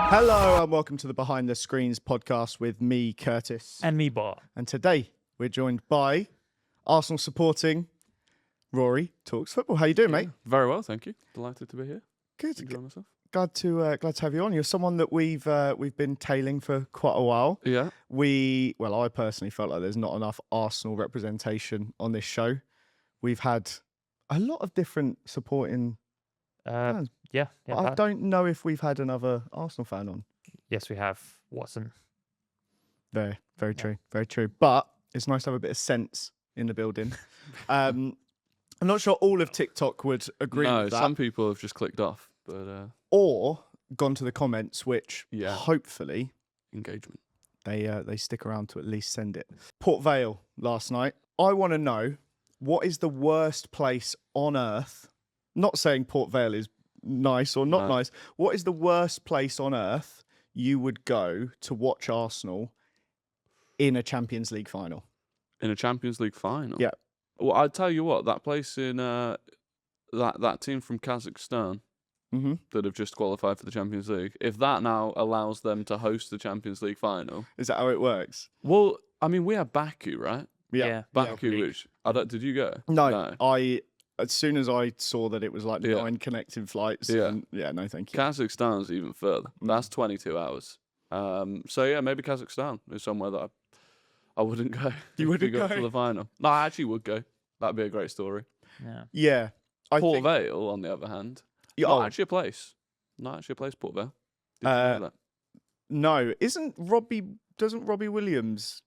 Hello and welcome to the Behind the Screens podcast with me, Curtis. And me, Bart. And today we're joined by Arsenal supporting Rory Talks Football. How you doing, mate? Very well, thank you. Delighted to be here. Good. Enjoying myself. Glad to have you on. You're someone that we've been tailing for quite a while. Yeah. I personally felt like there's not enough Arsenal representation on this show. We've had a lot of different supporting fans. Yeah. I don't know if we've had another Arsenal fan on. Yes, we have Watson. Very true. Very true. But it's nice to have a bit of sense in the building. I'm not sure all of TikTok would agree with that. Some people have just clicked off, but Or gone to the comments, which hopefully engagement. They stick around to at least send it. Port Vale last night. I want to know, what is the worst place on earth? Not saying Port Vale is nice or not nice. What is the worst place on earth you would go to watch Arsenal in a Champions League final? In a Champions League final? Yeah. Well, I'd tell you what, that place in that team from Kazakhstan that have just qualified for the Champions League, if that now allows them to host the Champions League final. Is that how it works? Well, I mean, we have Baku, right? Yeah. Baku, which did you go? No. As soon as I saw that it was like 9 connecting flights, no, thank you. Kazakhstan's even further. That's 22 hours. Maybe Kazakhstan is somewhere that I wouldn't go. You wouldn't go to the final? No, I actually would go. That'd be a great story. Yeah. Port Vale, on the other hand, not actually a place. Not actually a place, Port Vale. Did you know that? No, doesn't Robbie Williams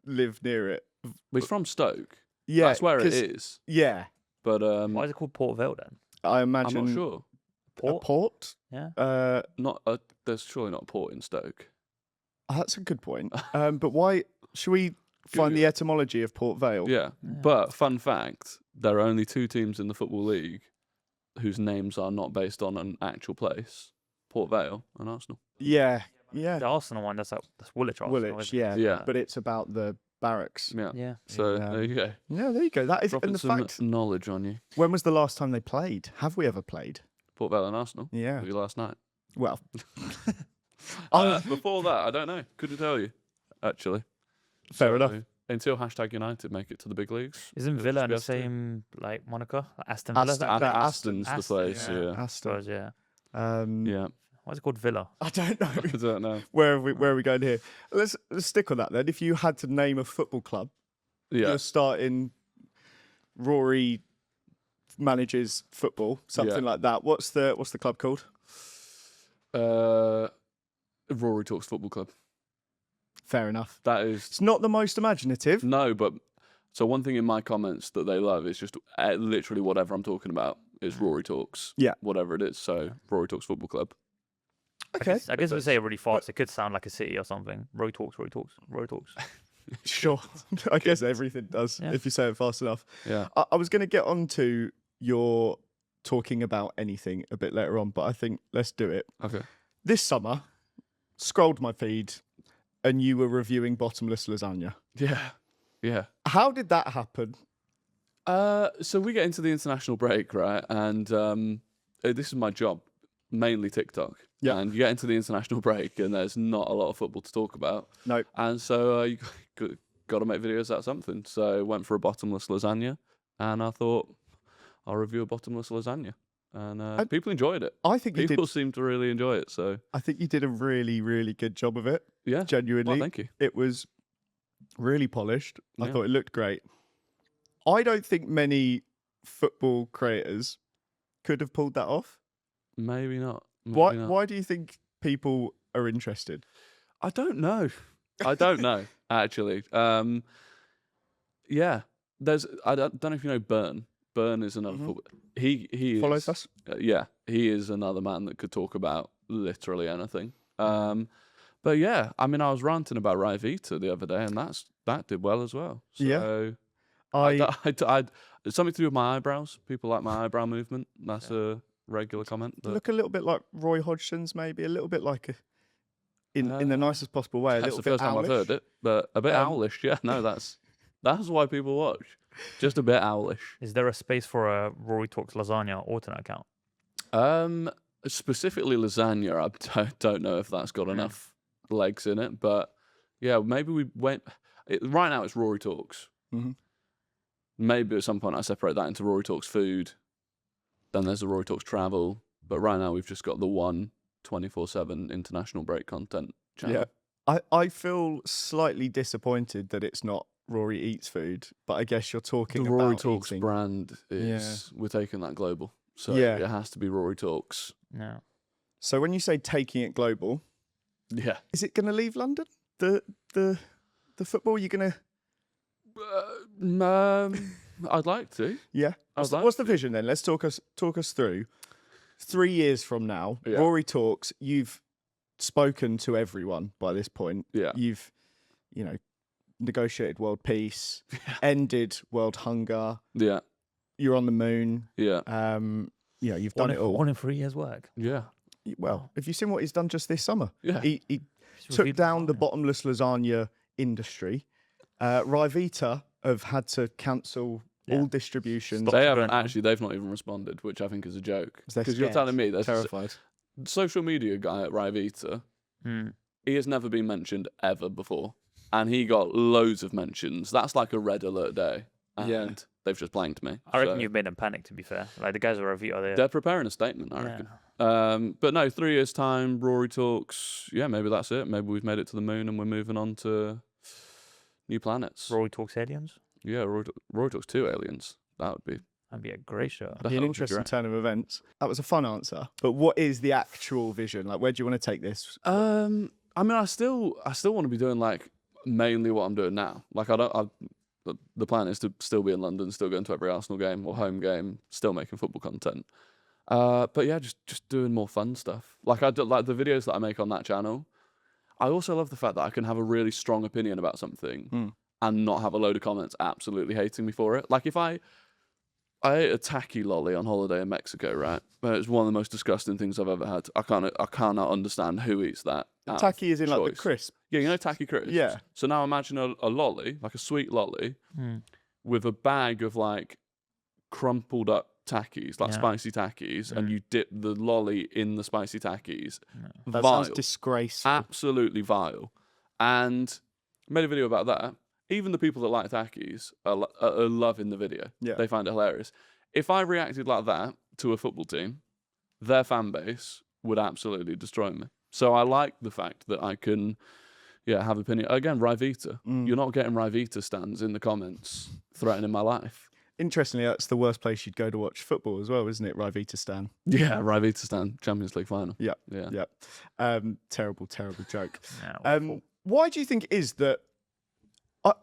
live near it? He's from Stoke. Yeah, that's where it is. Yeah, but why is it called Port Vale then? I imagine. I'm not sure. Port? Yeah. There's surely not a port in Stoke. That's a good point. But why should we find the etymology of Port Vale? Yeah. But fun fact: there are only 2 teams in the Football League whose names are not based on an actual place: Port Vale and Arsenal. Yeah. The Arsenal one, that's Woolwich. Woolwich, yeah. But it's about the barracks. Yeah. So there you go. Yeah, there you go. That is dropping some knowledge on you. When was the last time they played? Have we ever played? Port Vale and Arsenal. Yeah. Maybe last night. Well, before that, I don't know. Couldn't tell you. Actually. Fair enough. Until #United make it to the big leagues. Isn't Villa in the same moniker? Aston Villa. Aston's the place. Yeah. Aston. Yeah. Yeah. Why is it called Villa? I don't know. I don't know. Where are we going here? Let's stick on that then. If you had to name a football club, you're starting Rory manages football, something like that. What's the club called? Rory Talks Football Club. Fair enough. It's not the most imaginative. No, but so one thing in my comments that they love is just literally whatever I'm talking about is Rory Talks. Yeah. Whatever it is. So Rory Talks Football Club. Okay. I guess if we say it really fast, it could sound like a city or something. Rory Talks. Sure. I guess everything does if you say it fast enough. Yeah. I was going to get on to your talking about anything a bit later on, but I think let's do it. Okay. This summer, scrolled my feed and you were reviewing bottomless lasagna. Yeah. How did that happen? So we get into the international break, right? And this is my job, mainly TikTok. Yeah. And you get into the international break and there's not a lot of football to talk about. No. And so you got to make videos out of something. So I went for a bottomless lasagna and I thought I'll review a bottomless lasagna. And people enjoyed it. I think people seem to really enjoy it. So I think you did a really, really good job of it. Yeah. Genuinely. Well, thank you. It was really polished. Yeah. I thought it looked great. I don't think many football creators could have pulled that off. Maybe not. Why do you think people are interested? I don't know. Actually. Yeah. I don't know if you know Burn. Burn is another football. He follows us. He is another man that could talk about literally anything. But yeah, I mean, I was ranting about Rai Vita the other day, and that did well as well. So Yeah. I something to do with my eyebrows. People like my eyebrow movement. That's a regular comment. Look a little bit like Roy Hodgson's, maybe a little bit like in the nicest possible way. That's the first time I've heard it, but a bit owlish. Yeah, no, that's why people watch. Just a bit owlish. Is there a space for a Rory Talks Lasagna alternate account? Specifically lasagna. I don't know if that's got enough legs in it, but yeah, maybe we went. Right now, it's Rory Talks. Mm-hmm. Maybe at some point I separate that into Rory Talks Food. Then there's the Rory Talks Travel. But right now we've just got the one 24/7 international break content channel. Yeah, I feel slightly disappointed that it's not Rory Eats Food, but I guess you're talking The about Rory Talks eating. brand is we're taking that global, so Yeah. it has to be Rory Talks. No. So when you say taking it global, Yeah, is it going to leave London? The football, you're going to... I'd like to. Yeah. What's the vision then? Let's talk us through. 3 years from now, Yeah. Rory Talks, you've spoken to everyone by this point. Yeah. You've, negotiated world peace, ended world hunger. Yeah, You're on the moon. yeah, You've done it all. 1 in 3 years' work. yeah, Well, have you seen what he's done just this summer? yeah. He took down the bottomless lasagna industry. Ryvita have had to cancel all distributions. They haven't actually. They've not even responded, which I think is a joke. They're Because you're scared, telling me there's terrified. social media guy at Ryvita. He has never been mentioned ever before, and he got loads of mentions. That's like a red alert day, and they've just blanked me. I reckon you've made them panic. To be fair, like the guys are Revito, They're preparing a statement, I reckon. But no, 3 years time, Rory Talks. Yeah, maybe that's it. Maybe we've made it to the moon, and we're moving on to new planets. Rory Talks Aliens. Yeah, Rory Talks 2 Aliens. That'd be a great show. Be an interesting turn of events. That was a fun answer. But what is the actual vision? Like, where do you want to take this? I mean, I still want to be doing like mainly what I'm doing now. Like, the plan is to still be in London, still going to every Arsenal game or home game, still making football content. But yeah, just doing more fun stuff. Like I do, like the videos that I make on that channel. I also love the fact that I can have a really strong opinion about something and not have a load of comments absolutely hating me for it. Like if I ate a tacky lolly on holiday in Mexico, right? But it's one of the most disgusting things I've ever had. I cannot understand who eats that. Tacky is in like the crisp. Yeah, you know tacky crisps? Yeah. So now imagine a lolly, like a sweet lolly, with a bag of like crumpled up tackies, like spicy tackies, and you dip the lolly in the spicy tackies. That vile. sounds disgraceful. Absolutely vile. And made a video about that. Even the people that like tackies are loving the video. Yeah. They find it hilarious. If I reacted like that to a football team, their fan base would absolutely destroy me. So I like the fact that I can, have opinion. Again, Ryvita. You're not getting Ryvita stands in the comments threatening my life. Interestingly, that's the worst place you'd go to watch football as well, isn't it? Ryvita Stan. Yeah, Ryvita Stan, Champions League final. Yeah. Terrible joke. Why do you think it is that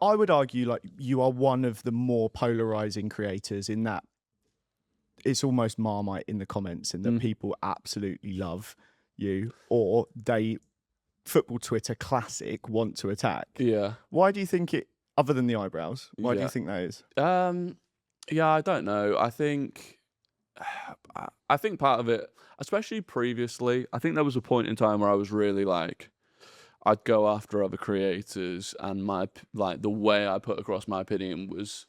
I would argue like you are one of the more polarizing creators in that it's almost Marmite in the comments in that people absolutely love you or they football Twitter classic want to attack. Yeah. Why do you think it, other than the eyebrows, why do you think that is? Yeah, I don't know. I think part of it, especially previously, I think there was a point in time where I was really like, I'd go after other creators, and the way I put across my opinion was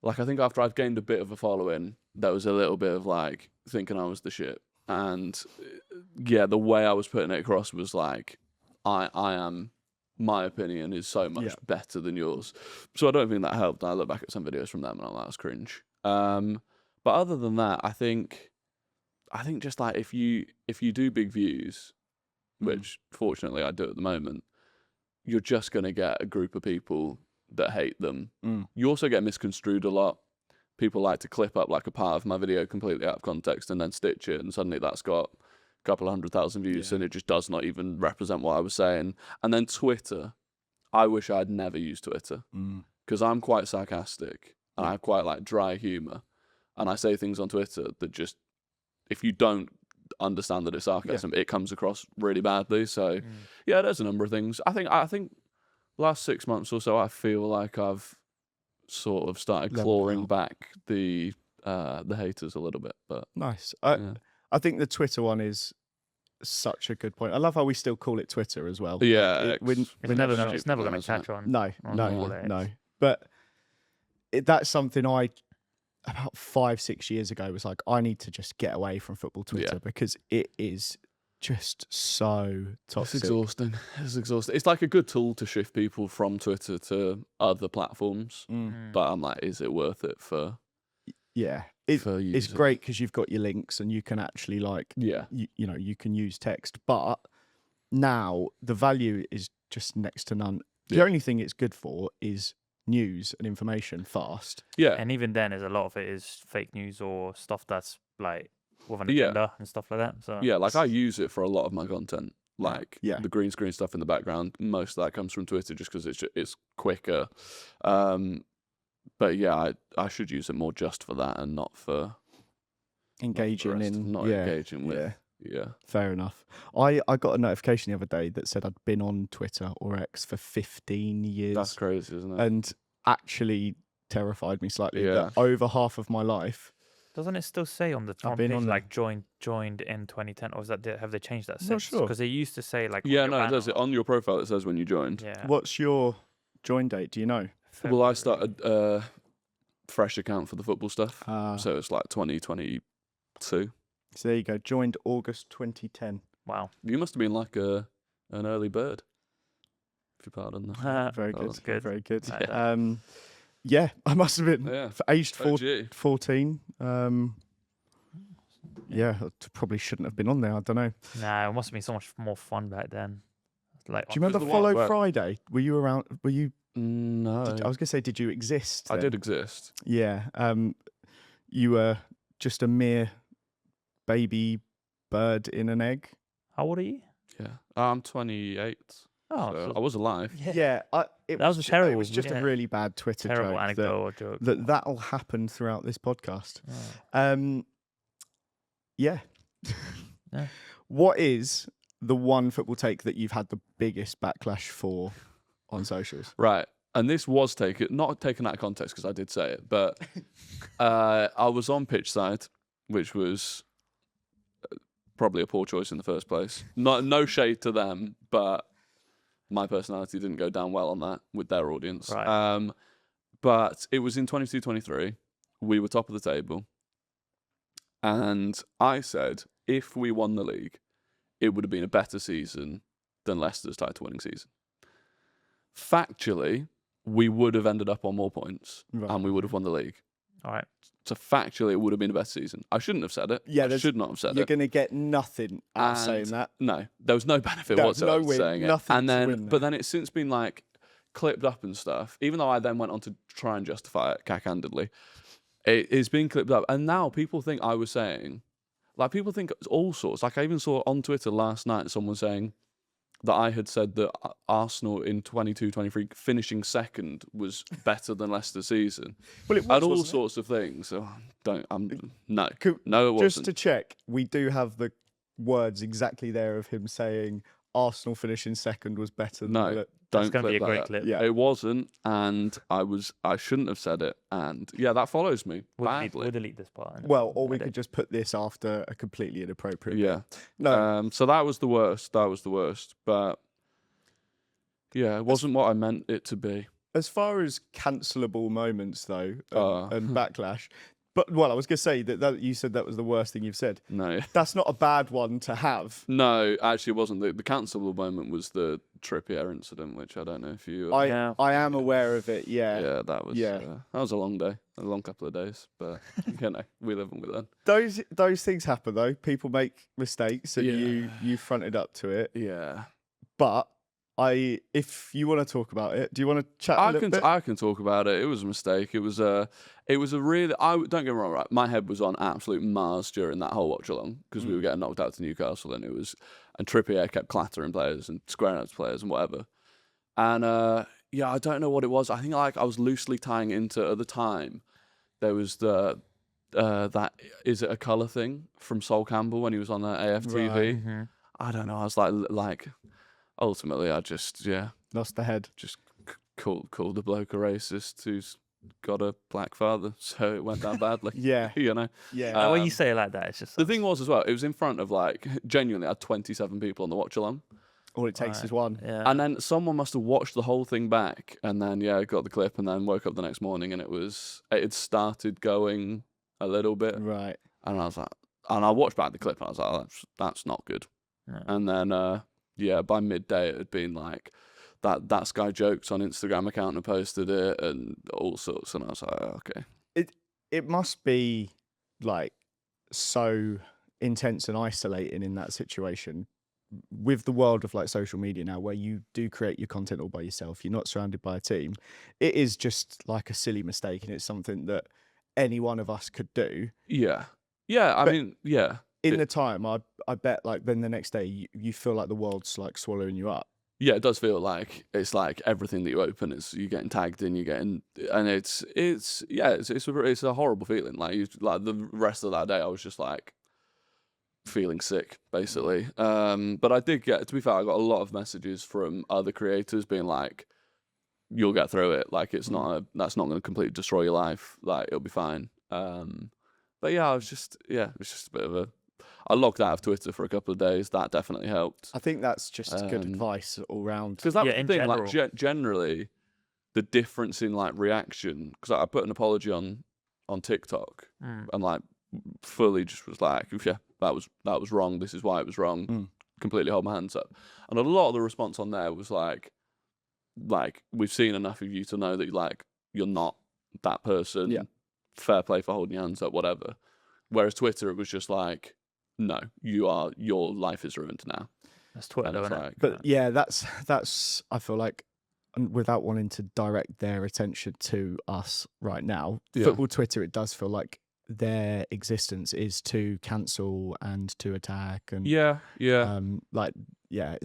like, I think after I've gained a bit of a following, there was a little bit of like thinking I was the shit, and the way I was putting it across was like, my opinion is so much better than yours. So I don't think that helped. I look back at some videos from them and I'm like, that's cringe. But other than that, I think just like if you do big views, which fortunately I do at the moment, you're just going to get a group of people that hate them. You also get misconstrued a lot. People like to clip up like a part of my video completely out of context and then stitch it, and suddenly that's got couple of 100,000 views and it just does not even represent what I was saying. And then Twitter, I wish I'd never used Twitter because I'm quite sarcastic and I have quite like dry humor, and I say things on Twitter that just, if you don't understand that it's sarcasm, it comes across really badly. So there's a number of things. I think last 6 months or so, I feel like I've sort of started clawing back the haters a little bit. But nice. I think the Twitter one is such a good point. I love how we still call it Twitter as well. Yeah, it's never going to catch on. No. But that's something I about 5-6 years ago was like, I need to just get away from football Twitter because it is just so toxic. It's exhausting. It's exhausting. It's like a good tool to shift people from Twitter to other platforms, but I'm like, is it worth it for? Yeah, for it's great because you've got your links and you can actually you know, you can use text, but now the value is just next to none. The only thing it's good for is news and information fast. Yeah, And even then, a lot of it is fake news or stuff that's like with an agenda and stuff like that. So yeah, like I use it for a lot of my content. Like the green screen stuff in the background, most of that comes from Twitter just because it's quicker. But yeah, I should use it more just for that and not for engaging engaging with. Yeah. Fair enough. I got a notification the other day that said I'd been on Twitter or X for 15 years. That's crazy, isn't it? And actually terrified me slightly. Yeah. That over half of my life. doesn't it still say on the I've front been page on like joined in 2010, or is that have they changed that I'm since? not sure. Because they used to say like Yeah, no, it does. On your profile, it says when you joined. Yeah. What's your join date? Do you know? Well, I started a fresh account for the football stuff, So so it's like 2022. there you go. Joined August 2010. Wow. You must have been like an early bird, if you pardon that. Very that good. was good. Very good. Like that. Yeah, I must have been Yeah. aged OG. 14. Yeah, I probably shouldn't have been on there. I don't know. Nah, it must have been so much more fun back then. Like, Do you remember the one Follow where- Friday? Were you around? Were you? No, I was gonna say, did you exist? I then? did exist. Yeah. You were just a mere baby bird in an egg. how old are you? Yeah, I'm 28. Oh, so so- I was alive. Yeah. That was a It terrible- was just yeah. a really bad Twitter terrible joke anecdote or joke. that'll happen throughout this podcast. Oh. Yeah. Yeah. What is the one football take that you've had the biggest backlash for on socials? Right. And this was not taken out of context because I did say it, but I was on pitch side, which was probably a poor choice in the first place. No shade to them, but my personality didn't go down well on that with their audience. Right. But it was in 22-23. We were top of the table. And I said, if we won the league, it would have been a better season than Leicester's title winning season. Factually, we would have ended up on more points and we would have won the league. All right. So factually, it would have been a better season. I shouldn't have said it. Yeah, I should not have said You're it. going to get nothing out of saying And that. No, there was no benefit No, whatsoever no to win, saying it. nothing And to then, win but there. then it's since been like clipped up and stuff. Even though I then went on to try and justify it cack-handedly, it is being clipped up. And now people think I was saying, like people think all sorts. Like I even saw on Twitter last night someone saying that I had said that Arsenal in 22-23 finishing second was better than Leicester's season. Well, it was, And all wasn't it? sorts of things. So no, Could- no, it wasn't. Just to check, we do have the words exactly there of him saying Arsenal finishing second was better than No, the- That's don't going to be a clip great that. clip. Yeah. It wasn't, and I shouldn't have said it, and yeah, that follows me We'll badly. delete this part. Well, or we could just put this after a completely inappropriate. Yeah. No. So that was the worst. That was the worst. But yeah, it wasn't what I meant it to be. As far as cancelable moments, though, Oh. and backlash, but I was going to say that you said that was the worst thing you've said. No, That's not a bad one to have. no, actually, it wasn't. The cancelable moment was the Trippier incident, which I don't know if you. Yeah. I am aware of it. Yeah. yeah, that was. Yeah. That was a long day, a long couple of days, but you know, we live and we learn. Those things happen though. People make mistakes, and Yeah. you fronted up to it. Yeah. But if you want to talk about it, do you want to chat a little bit? I can talk about it. It was a mistake. It was a really. Don't get me wrong. Right, my head was on absolute Mars during that whole watch along because we were getting knocked out to Newcastle, and Trippier kept clattering players and squaring up players and whatever. And yeah, I don't know what it was. I think like I was loosely tying into at the time. There was that is it a colour thing from Sol Campbell when he was on AFTV. Right. Mm-hmm. I don't know. I was like. Ultimately, I just Lost the head. just called the bloke a racist who's got a black father, so it went down badly. Yeah. You know. Yeah. when you say it like that, it's just The thing was as well, it was in front of like genuinely, I had 27 people on the watch along, All it takes is one. Yeah. And then someone must have watched the whole thing back, and then got the clip, and then woke up the next morning, and it had started going a little bit, Right. and I was like, and I watched back the clip, and I was like, oh, that's not good. Yeah. And then by midday it had been like that Sky Jokes on Instagram account and posted it and all sorts, and I was like, oh, okay. It must be like so intense and isolating in that situation with the world of like social media now, where you do create your content all by yourself. You're not surrounded by a team. It is just like a silly mistake, and it's something that any one of us could do. Yeah. I mean, In the time, I bet like then the next day you feel like the world's like swallowing you up. Yeah, it does feel like it's like everything that you open is you're getting tagged in, and it's a horrible feeling. Like the rest of that day, I was just like feeling sick, basically. But I did get, to be fair, I got a lot of messages from other creators being like, "You'll get through it. Like that's not going to completely destroy your life. Like it'll be fine." But yeah, it was just a bit of a. I logged out of Twitter for a couple of days. That definitely helped. I think that's just good advice all round. Because that was the in thing, general. like generally, the difference in like reaction. Because I put an apology on TikTok and like fully just was like, yeah, that was wrong. This is why it was wrong. Completely hold my hands up. And a lot of the response on there was like we've seen enough of you to know that like you're not that person. Yeah. Fair play for holding your hands up, whatever. Whereas Twitter, it was just like, no, your life is ruined now. That's Twitter, And it's isn't it? like, But yeah, that's I feel like, without wanting to direct their attention to us right now, football Twitter, it does feel like their existence is to cancel and to attack and it's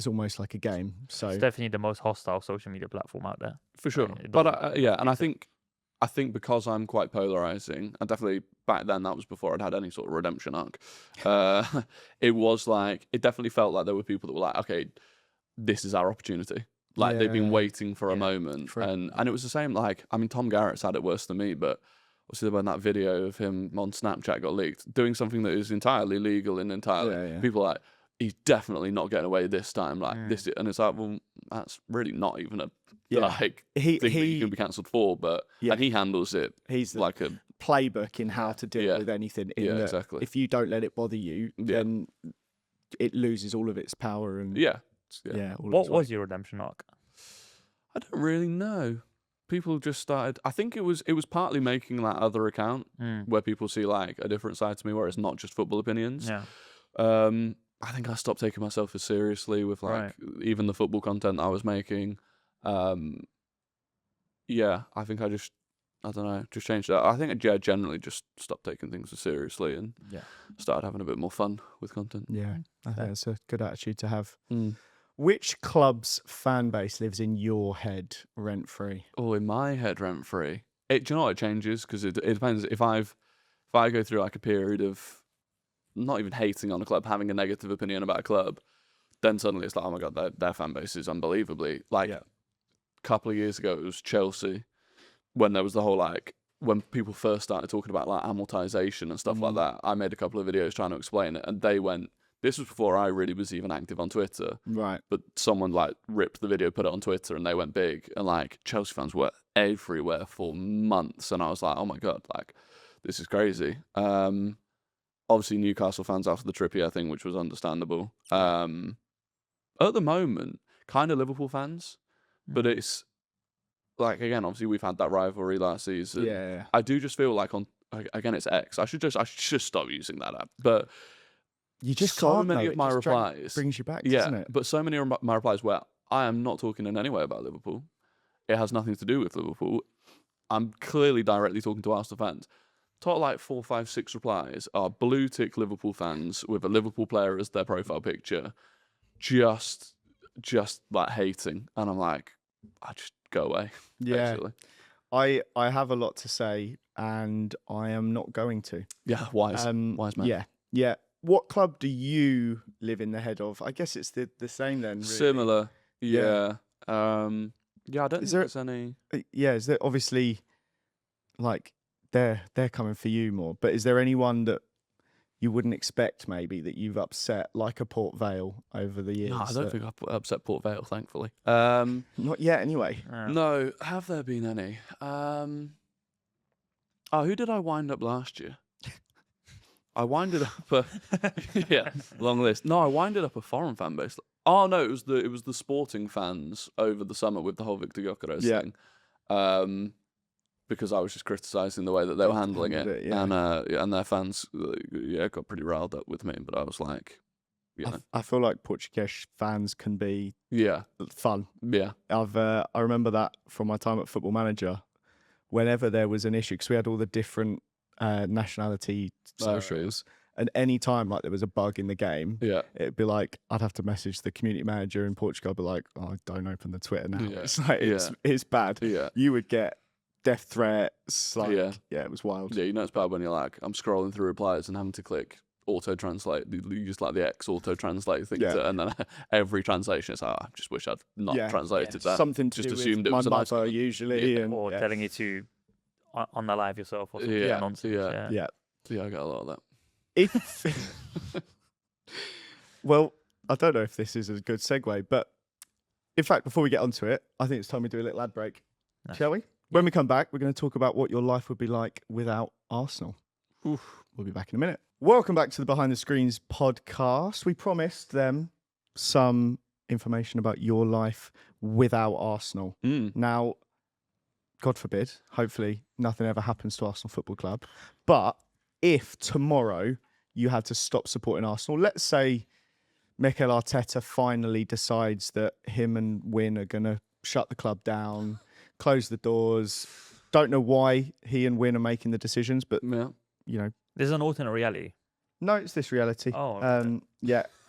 almost like a game. So It's definitely the most hostile social media platform out there. for sure. It But doesn't- and I think because I'm quite polarizing, and definitely back then, that was before I'd had any sort of redemption arc. It was like, it definitely felt like there were people that were like, okay, this is our opportunity. Like they've been waiting for a moment, and it was the same. Like, I mean, Tom Garrett's had it worse than me, but obviously when that video of him on Snapchat got leaked, doing something that is entirely legal and entirely people are like, he's definitely not getting away this time. Like this, and it's like, well, that's really not even a like thing that you can be cancelled for. But and he handles it. He's the like a playbook in how to deal with anything. Exactly. If you don't let it bother you, then it loses all of its power. And What was your redemption arc? I don't really know. People just started. I think it was partly making that other account where people see like a different side to me, where it's not just football opinions. Yeah. I think I stopped taking myself as seriously with like even the football content I was making. I think I don't know, just changed that. I think I generally just stopped taking things as seriously and started having a bit more fun with content. Yeah, I think that's a good attitude to have. Which club's fan base lives in your head rent free? Oh, in my head rent free. Do you know what, it changes because it depends. If I go through like a period of not even hating on a club, having a negative opinion about a club, then suddenly it's like, oh my god, their fan base is unbelievably like. A couple of years ago, it was Chelsea when there was the whole like when people first started talking about like amortization and stuff like that. I made a couple of videos trying to explain it, and they went. This was before I really was even active on Twitter. Right. But someone like ripped the video, put it on Twitter, and they went big. And like Chelsea fans were everywhere for months. And I was like, oh my God, like this is crazy. Obviously Newcastle fans after the Trippier thing, which was understandable. At the moment, kind of Liverpool fans. But it's like, again, obviously we've had that rivalry last season. Yeah. I do just feel like again, it's X. I should just stop using that app. But you just so can't, many though. of my replies brings you back, doesn't it? But so many of my replies where I am not talking in any way about Liverpool. It has nothing to do with Liverpool. I'm clearly directly talking to Arsenal fans. Top like 4, 5, 6 replies are blue tick Liverpool fans with a Liverpool player as their profile picture, just like hating, and I'm like, I just go away. Yeah, basically. I have a lot to say, and I am not going to. Yeah, wise man. Yeah. What club do you live in the head of? I guess it's the same then. Really. Similar. Yeah. I don't think there's any. Yeah, is there obviously like they're coming for you more, but is there anyone that you wouldn't expect maybe that you've upset, like a Port Vale over the years? No, I don't think I've upset Port Vale, thankfully. Not yet, anyway. No, have there been any? Who did I wind up last year? I winded up a long list. No, I winded up a foreign fan base. Oh no, it was the sporting fans over the summer with the whole Victor Gyökeres thing. Because I was just criticising the way that they were handling it, and their fans got pretty riled up with me. But I was like, I feel like Portuguese fans can be fun. Yeah, I remember that from my time at Football Manager. Whenever there was an issue, because we had all the different nationality socials, and any time like there was a bug in the game, it'd be like I'd have to message the community manager in Portugal. I'd be like, "Oh, don't open the Twitter now." It's like it's bad. Yeah, you would get death threats. Like, it was wild. Yeah, it's bad when you're like, I'm scrolling through replies and having to click auto translate. You use like the X auto translate thing, and then every translation is, I just wish I'd not translated that. Something to just do assumed with it was my a nice mother usually, or telling you to on the live yourself or something nonsense. Yeah, I get a lot of that. Well, I don't know if this is a good segue, but in fact, before we get onto it, I think it's time we do a little ad break. Shall we? When we come back, we're going to talk about what your life would be like without Arsenal. We'll be back in a minute. Welcome back to the Behind the Screens podcast. We promised them some information about your life without Arsenal. Now, God forbid, hopefully nothing ever happens to Arsenal Football Club. But if tomorrow you had to stop supporting Arsenal, let's say Mikel Arteta finally decides that him and Win are going to shut the club down, close the doors. Don't know why he and Win are making the decisions, but there's an alternate reality. No, it's this reality. Oh,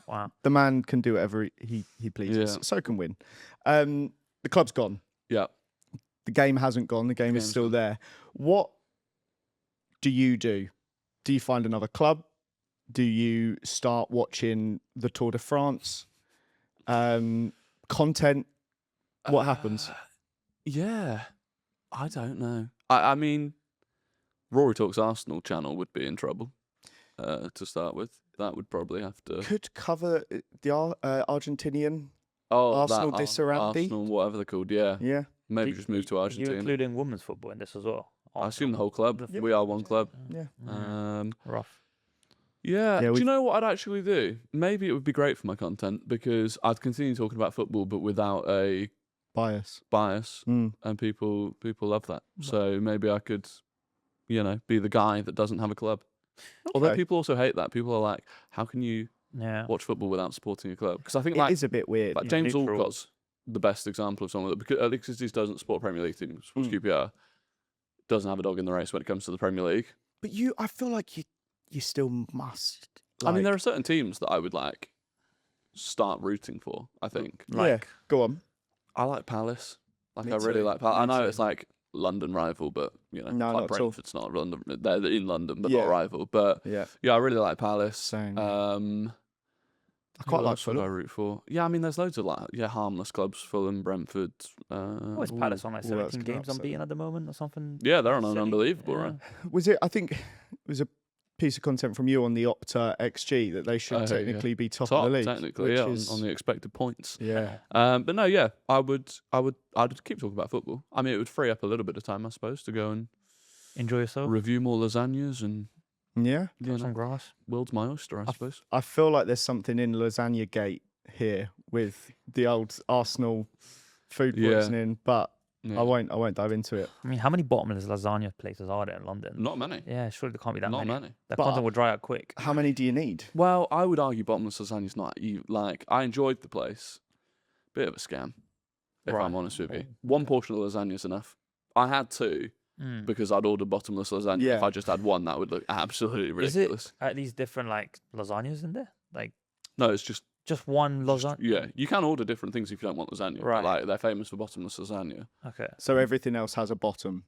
wow. The man can do whatever he pleases. So can Win. The club's gone. Yeah. The game hasn't gone. The game is still there. What do you do? Do you find another club? Do you start watching the Tour de France? Content? What happens? Yeah, I don't know. I mean, Rory Talks Arsenal channel would be in trouble to start with. That would probably have to... Could cover the Argentinian Arsenal Disarandi? Arsenal, whatever they're called, yeah. Yeah. Maybe just move to Argentina. You're including women's football in this as well? I assume the whole club. We are one club. Yeah. Rough. Yeah. Do you know what I'd actually do? Maybe it would be great for my content because I'd continue talking about football but without a bias. And people love that. So maybe I could, be the guy that doesn't have a club. Okay. Although people also hate that. People are like, how can you watch football without supporting a club? Because I think it is a bit weird. Like James Allcott's the best example of someone that, because at least he doesn't support Premier League teams, supports QPR, doesn't have a dog in the race when it comes to the Premier League. But I feel like you still must. I mean, there are certain teams that I would start rooting for. I think. Go on. I like Palace. I really like Palace. I know it's like London rival, but not Brentford's not London. They're in London, but not rival. But I really like Palace. Same. I quite like Fulham. I root for. Yeah, I mean, there's loads of harmless clubs. Fulham, Brentford. Is Palace on 17 games unbeaten at the moment or something? Yeah, they're on an unbelievable run. Was it? I think it was a piece of content from you on the Opta XG that they should technically be top of the league. Technically, on the expected points. Yeah. But no, I'd keep talking about football. I mean, it would free up a little bit of time, I suppose, to go and enjoy yourself, review more lasagnas and some grass. World's my oyster, I suppose. I feel like there's something in Lasagna Gate here with the old Arsenal food poisoning, but I won't dive into it. I mean, how many bottomless lasagna places are there in London? Not many. Yeah, surely there can't be that many. Not many. That content will dry out quick. How many do you need? Well, I would argue bottomless lasagna's not. I enjoyed the place. Bit of a scam, if I'm honest with you. One portion of lasagna is enough. I had two because I'd ordered bottomless lasagna. Yeah. If I just had one, that would look absolutely ridiculous. Is it at these different lasagnas in there? No, it's just one lasagna. Yeah, you can order different things if you don't want lasagna. Right. But, they're famous for bottomless lasagna. Okay. So everything else has a bottom,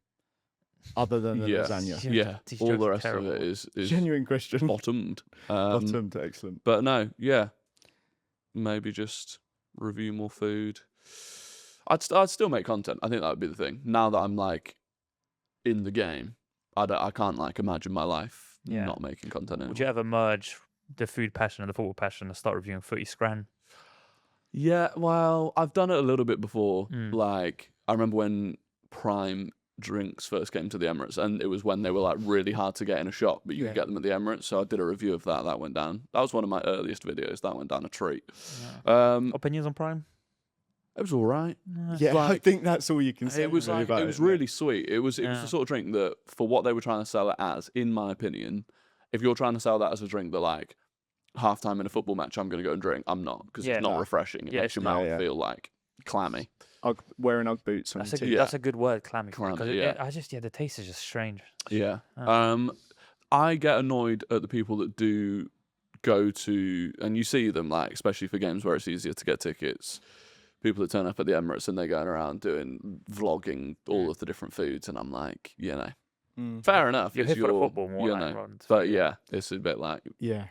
other than the lasagna. Yeah. All the rest of it is genuine Christian. Bottomed. Bottomed, excellent. But no, maybe just review more food. I'd still make content. I think that would be the thing. Now that I'm in the game, I can't imagine my life not making content anymore. Would you ever merge the food passion and the football passion and start reviewing footy scran? Yeah, well, I've done it a little bit before. Mm. Like, I remember when Prime drinks first came to the Emirates, and it was when they were like really hard to get in a shop, but you could get them at the Emirates. So I did a review of that. That went down. That was one of my earliest videos. That went down a treat. Yeah. Opinions on Prime? It was all right. Yeah, Like, I think that's all you can say. It was like, about it was really sweet. It was the sort of drink that, for what they were trying to sell it as, in my opinion, if you're trying to sell that as a drink that like halftime in a football match, I'm going to go and drink. I'm not, because it's not refreshing. It makes your mouth feel like clammy. Wearing Ugg boots on That's a good word, clammy. Clammy, The taste is just strange. Yeah. I get annoyed at the people that do go to, and you see them, like, especially for games where it's easier to get tickets, people that turn up at the Emirates and they're going around doing vlogging all of the different foods, and I'm like, fair enough. You're it's here for the football more, but yeah, it's a bit like, yeah.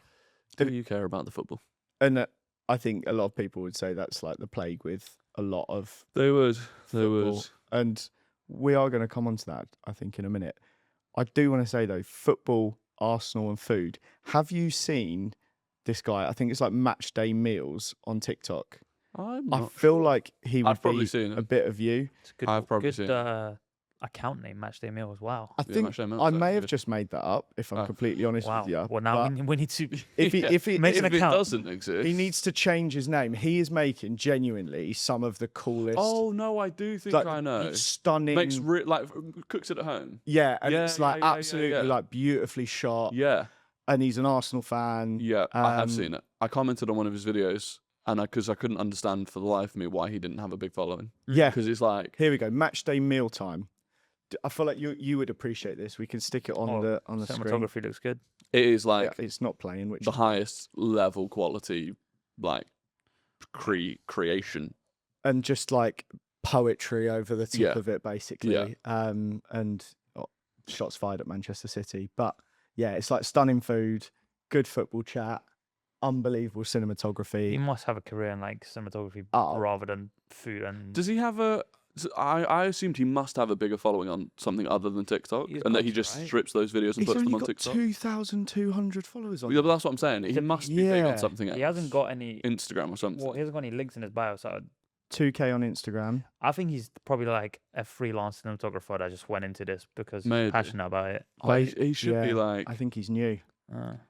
Do you care about the football? And I think a lot of people would say that's like the plague with a lot of They would. And we are going to come on to that, I think, in a minute. I do want to say, though, football, Arsenal and food. Have you seen this guy? I think it's like Matchday Meals on TikTok. I feel like he would be a bit of you. It's a good account name, Matchday Meal as well. I think I may have just made that up, if I'm completely honest with you. Well, now we need to. If he makes an account, it doesn't exist, he needs to change his name. He is making genuinely some of the coolest. Oh no, I do think I know. Stunning. Makes cooks it at home. Yeah, and it's like absolutely like beautifully shot. Yeah, and he's an Arsenal fan. Yeah, I have seen it. I commented on one of his videos. And because I couldn't understand for the life of me why he didn't have a big following. Yeah, because it's like, here we go, Matchday Mealtime. I feel like you would appreciate this. We can stick it on the screen. Cinematography looks good. It is like it's not playing, which the highest level quality, like creation, and just like poetry over the top of it, basically. Yeah. And shots fired at Manchester City, but yeah, it's like stunning food, good football chat. Unbelievable cinematography. He must have a career in like cinematography rather than food. And does he have a? I assumed he must have a bigger following on something other than TikTok, and that he just strips those videos and puts them on TikTok. 2,200 followers on. Yeah, but that's what I'm saying. He must be big on something else. He hasn't got any Instagram or something. Well, he hasn't got any links in his bio. So 2K on Instagram. I think he's probably like a freelance cinematographer that just went into this because he's passionate about it. He should be like. I think he's new.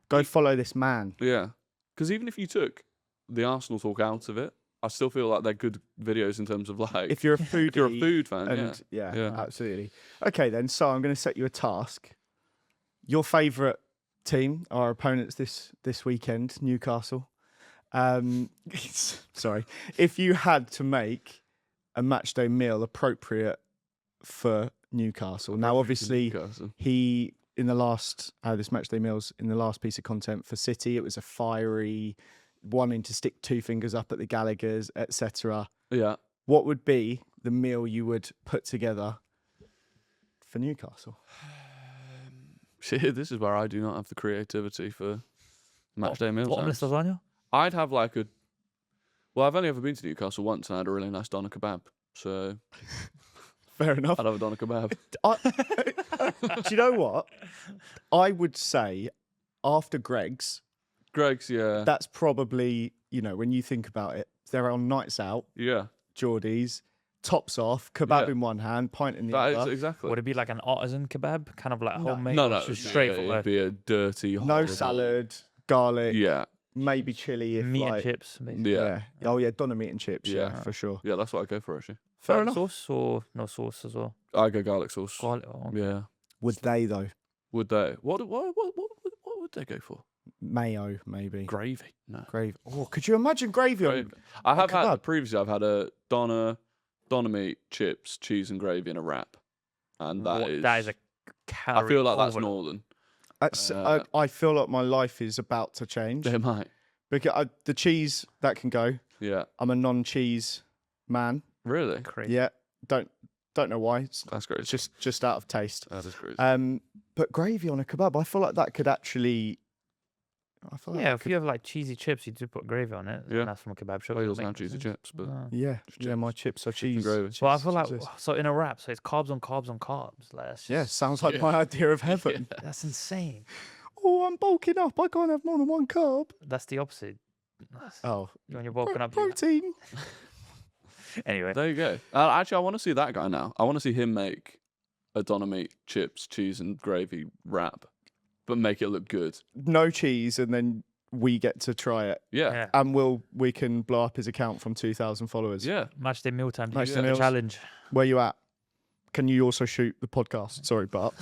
Go follow this man. Yeah. Because even if you took the Arsenal talk out of it, I still feel like they're good videos in terms of like. If you're a food, you're a food fan, yeah, absolutely. Okay, then. So I'm going to set you a task. Your favourite team, our opponents this weekend, Newcastle. Sorry, if you had to make a matchday meal appropriate for Newcastle. Now, obviously, he. In the last, this matchday meals in the last piece of content for City, it was a fiery, wanting to stick two fingers up at the Gallaghers, etc. Yeah. What would be the meal you would put together for Newcastle? This is where I do not have the creativity for matchday meals. Bottomless lasagna? I'd have like a. Well, I've only ever been to Newcastle once, and I had a really nice doner kebab. So. Fair enough. I'd have a doner kebab. Do you know what? I would say after Greg's, yeah. That's probably, when you think about it, they're on nights out. Yeah. Geordies, tops off, kebab in one hand, pint in the other. That is exactly. Would it be like an artisan kebab? Kind of like homemade? No. Straight from it'd be a dirty, no horrible. Salad, garlic. Yeah. Maybe chili. If meat and chips. Basically. Yeah. Oh, yeah, doner meat and chips. Yeah, for sure. Yeah, that's what I go for, actually. Fair enough. Sauce or no sauce as well? I go garlic sauce. Garlic, okay. Yeah. Would they, though? Would they? What would they go for? Mayo, maybe. Gravy. No. Gravy. Oh, could you imagine gravy on I have had previously. I've had a doner meat, chips, cheese, and gravy in a wrap, and that is a calorie. I feel like that's northern. I feel like my life is about to change. They might. Because the cheese that can go. Yeah. I'm a non-cheese man. Really? Crazy. Yeah. Don't know why. That's crazy. It's just out of taste. That is crazy. But gravy on a kebab, I feel like that could actually. If you have like cheesy chips, you do put gravy on it. Yeah. That's from a kebab shop. Well, he doesn't have cheesy chips, but yeah, my chips are cheese. Gravy. Well, I feel like so in a wrap, so it's carbs on carbs on carbs. Like, sounds like my idea of heaven. That's insane. oh, I'm bulking up. I can't have more than one carb. That's the opposite. Oh, When you're bulking up, protein. Anyway, There you go. Actually, I want to see that guy now. I want to see him make a doner meat, chips, cheese, and gravy wrap, but make it look good. No cheese, and then we get to try it. Yeah. And we can blow up his account from 2,000 followers. Yeah. matchday mealtime. Matchday meals. Challenge. Where you at? Can you also shoot the podcast? Sorry, Bart.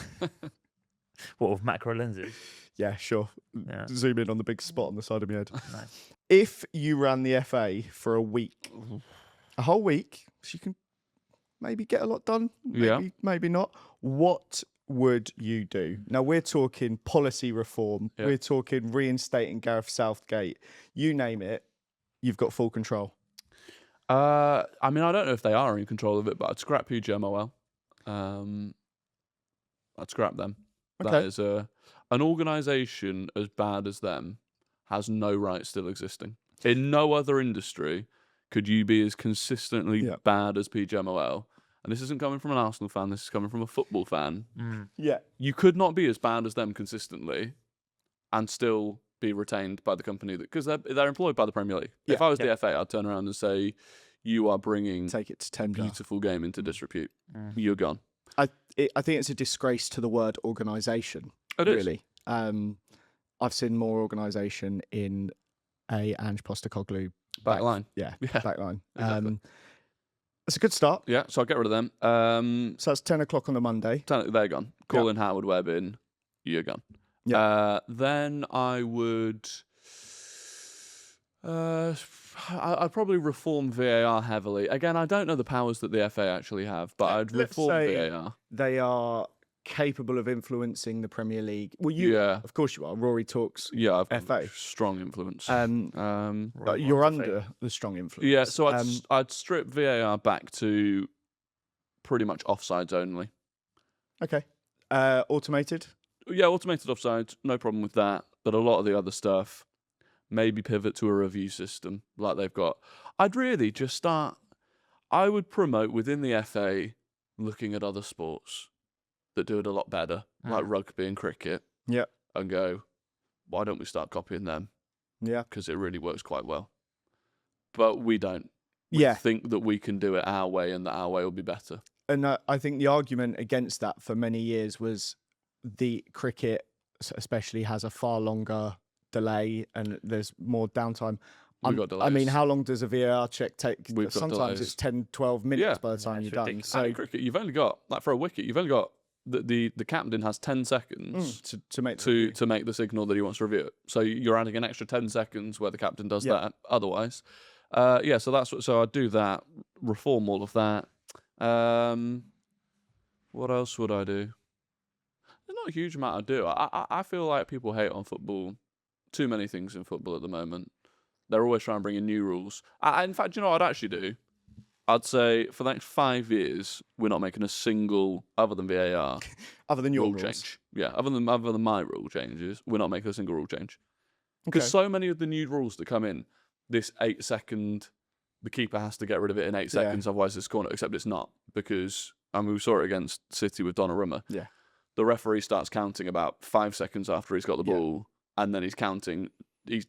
What, with macro lenses? Yeah, sure. Yeah. Zoom in on the big spot on the side of my head. Nice. If you ran the FA for a week, a whole week, so you can maybe get a lot done, maybe not, what would you do? Now, we're talking policy reform. Yeah. We're talking reinstating Gareth Southgate. You name it, you've got full control. I mean, I don't know if they are in control of it, but I'd scrap PGMOL. I'd scrap them. Okay. That is an organisation as bad as them has no right still existing. In no other industry could you be as consistently bad as PGMOL. And this isn't coming from an Arsenal fan. This is coming from a football fan. Yeah. You could not be as bad as them consistently and still be retained by the company because they're employed by the Premier League. Yeah. If I was the FA, I'd turn around and say, "You are bringing Take it to tender. beautiful game into disrepute. You're gone." I think it's a disgrace to the word organisation. It is. Really. I've seen more organisation in a Ange Postecoglou Back line. Yeah, Yeah, back line. exactly. It's a good start. Yeah, so I'll get rid of them. So that's 10 o'clock on the Monday. They're gone. Calling Howard Webb in. You're gone. Yeah. Then I would. I'd probably reform VAR heavily. Again, I don't know the powers that the FA actually have, but I'd Let's reform say VAR. They are capable of influencing the Premier League. Well, of course you are. Rory Talks. Yeah, I've got FA. strong influence. But you're under the strong influence. Yeah, so I'd strip VAR back to pretty much offsides only. Okay. Automated. Yeah, automated offsides, no problem with that. But a lot of the other stuff, maybe pivot to a review system like they've got. I'd really just start. I would promote within the FA looking at other sports that do it a lot better, like rugby and cricket. Yeah. And go, why don't we start copying them? Yeah. Because it really works quite well. But we don't. We Yeah. think that we can do it our way and that our way will be better. And I think the argument against that for many years was the cricket, especially, has a far longer delay and there's more downtime. We've got delays. I mean, how long does a VAR check take? We've got Sometimes delays. it's 10, 12 minutes Yeah. by the time it's you're done. ridiculous. So In cricket, you've only got, like for a wicket, you've only got, the captain has 10 seconds to make to make the signal that he wants to review it. So you're adding an extra 10 seconds where the captain does that otherwise. So I'd do that, reform all of that. What else would I do? There's not a huge amount I'd do. I feel like people hate on football, too many things in football at the moment. They're always trying to bring in new rules. In fact, you know what I'd actually do? I'd say for the next 5 years, we're not making a single, other than VAR, other than your rule rules. change. Yeah, other than my rule changes, we're not making a single rule change. Because so many of the new rules that come in, this 8 second, the keeper has to get rid of it in 8 seconds, otherwise it's corner, except it's not. Because, we saw it against City with Donnarumma. Yeah. The referee starts counting about 5 seconds after he's got the ball, and then he's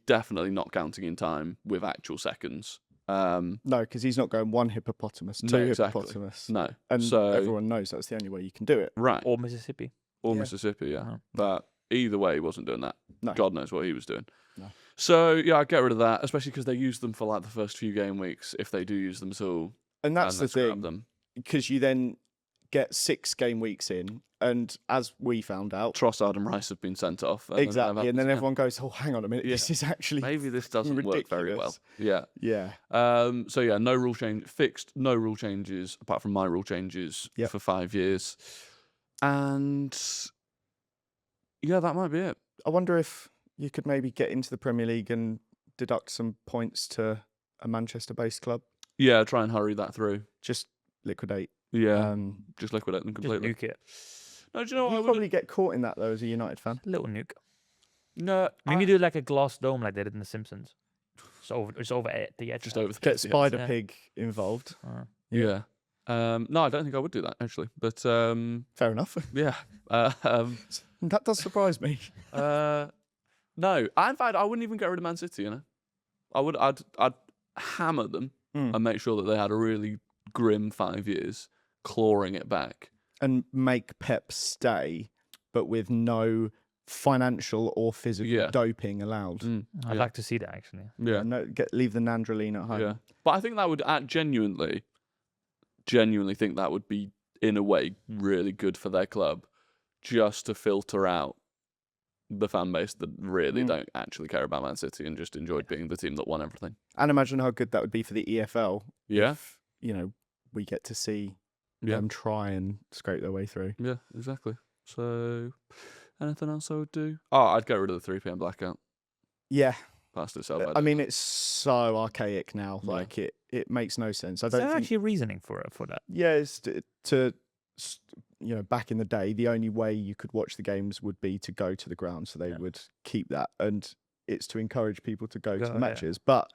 definitely not counting in time with actual seconds. No, because he's not going one hippopotamus, two hippopotamus. No. And so everyone knows that's the only way you can do it. Right. Or Mississippi. Or Mississippi, yeah. But either way, he wasn't doing that. No. God knows what he was doing. No. So, yeah, I'd get rid of that, especially because they use them for like the first few game weeks, if they do use them at all. And that's the scrap thing, them. because you then get 6 game weeks in, and as we found out, Trossard and Rice have been sent off. Exactly, and then everyone goes, "Oh, hang on a minute, this is actually maybe this doesn't work very well." ridiculous." Yeah. Yeah. So yeah, no rule change, fixed, no rule changes apart from my rule changes for 5 years, and yeah, that might be it. I wonder if you could maybe get into the Premier League and deduct some points to a Manchester-based club. Yeah, try and hurry that through. Just liquidate. Yeah, just liquidate them Just completely. nuke it. No, do you know what? You'd probably get caught in that though as a United fan. A little nuke. No, Maybe do like a glass dome like they did in The Simpsons. It's over at the edge. just over the Get yes. Spider Pig involved. Yeah. No, I don't think I would do that actually. But Fair enough. yeah. That does surprise me. No, in fact, I wouldn't even get rid of Man City. You know, I'd hammer them and make sure that they had a really grim 5 years, clawing it back, And make Pep stay, but with no financial or physical doping allowed. I'd like to see that actually. Yeah. No, leave the Nandroline at home. Yeah. But I think that would genuinely think that would be, in a way, really good for their club, just to filter out the fan base that really don't actually care about Man City and just enjoyed being the team that won everything. And imagine how good that would be for the EFL. Yeah. If, we get to see them try and scrape their way through. Yeah, exactly. So, anything else I would do? Oh, I'd get rid of the 3 p.m. blackout. Yeah. Past itself. I mean, it's so archaic now. Yeah. Like, it makes no sense. I Is don't there think... actually reasoning for that? Yeah, it's to back in the day, the only way you could watch the games would be to go to the ground. So they would keep that. And it's to encourage people to go to the matches. But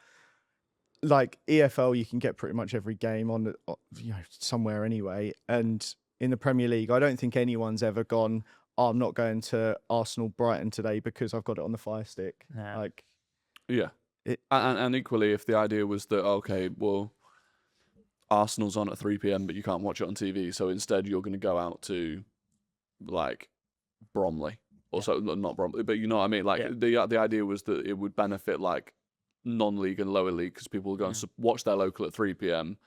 like EFL, you can get pretty much every game on somewhere anyway. And in the Premier League, I don't think anyone's ever gone, oh, I'm not going to Arsenal Brighton today because I've got it on the Fire Stick. Yeah. Like, yeah. And equally, if the idea was that, okay, well, Arsenal's on at 3 p.m, but you can't watch it on TV, so instead you're going to go out to, like, Bromley. Also, not Bromley, but you know what I mean? Like, the idea was that it would benefit, like, non-league and lower league, because people will go and watch their local at 3 p.m.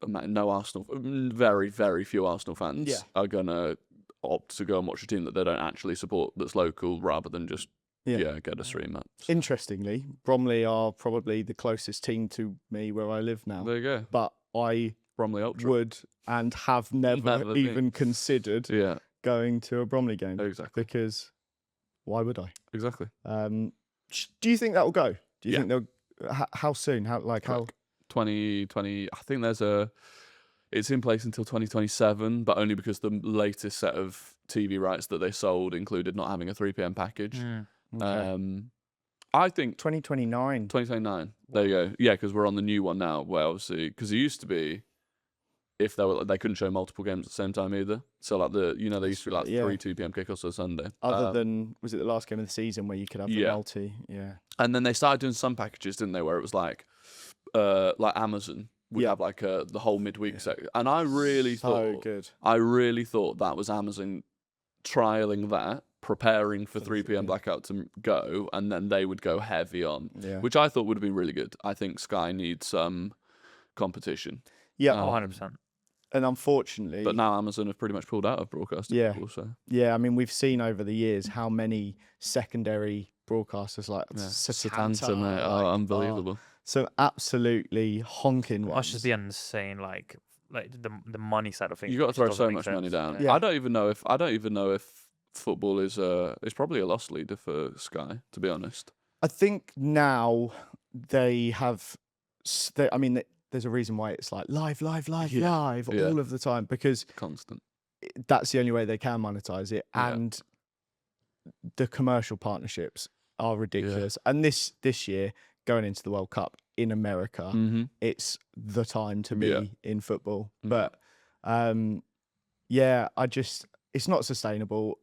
No Arsenal, very, very few Arsenal fans are going to opt to go and watch a team that they don't actually support that's local, rather than just get a stream up. So. Interestingly, Bromley are probably the closest team to me where I live now. There you go. But I Bromley Ultra would and have never even considered going to a Bromley game. Exactly. Because why would I? Exactly. Do you think that will go? Do you think they'll... How soon? How 2020. I think it's in place until 2027, but only because the latest set of TV rights that they sold included not having a 3 p.m. package. Okay. I think 2029. 2029. There you go. Yeah, because we're on the new one now. Where obviously, because it used to be, if they couldn't show multiple games at the same time either. So like they used to be like 3 2 p.m. kickoffs on Sunday. Other than, was it the last game of the season where you could have the multi? Yeah. And then they started doing some packages, didn't they? Where it was like Amazon would have like the whole midweek section. And I really thought that was Amazon trialing that, preparing for 3 p.m. blackout to go, and then they would go heavy on, which I thought would have been really good. I think Sky needs some competition. Yeah, 100%. And unfortunately... But now Amazon have pretty much pulled out of broadcasting. Yeah, I mean, we've seen over the years how many secondary broadcasters like Satanta, mate. Oh, unbelievable. So absolutely honking ones. I was just being insane, like the money side of things. You got to throw so much money down. Yeah. I don't even know if football is probably a loss leader for Sky, to be honest. I think now they have... there's a reason why it's like live all of the time, because constant. That's the only way they can monetize it, and the commercial partnerships are ridiculous. And this year, going into the World Cup in America, it's the time to be in football. But it's not sustainable.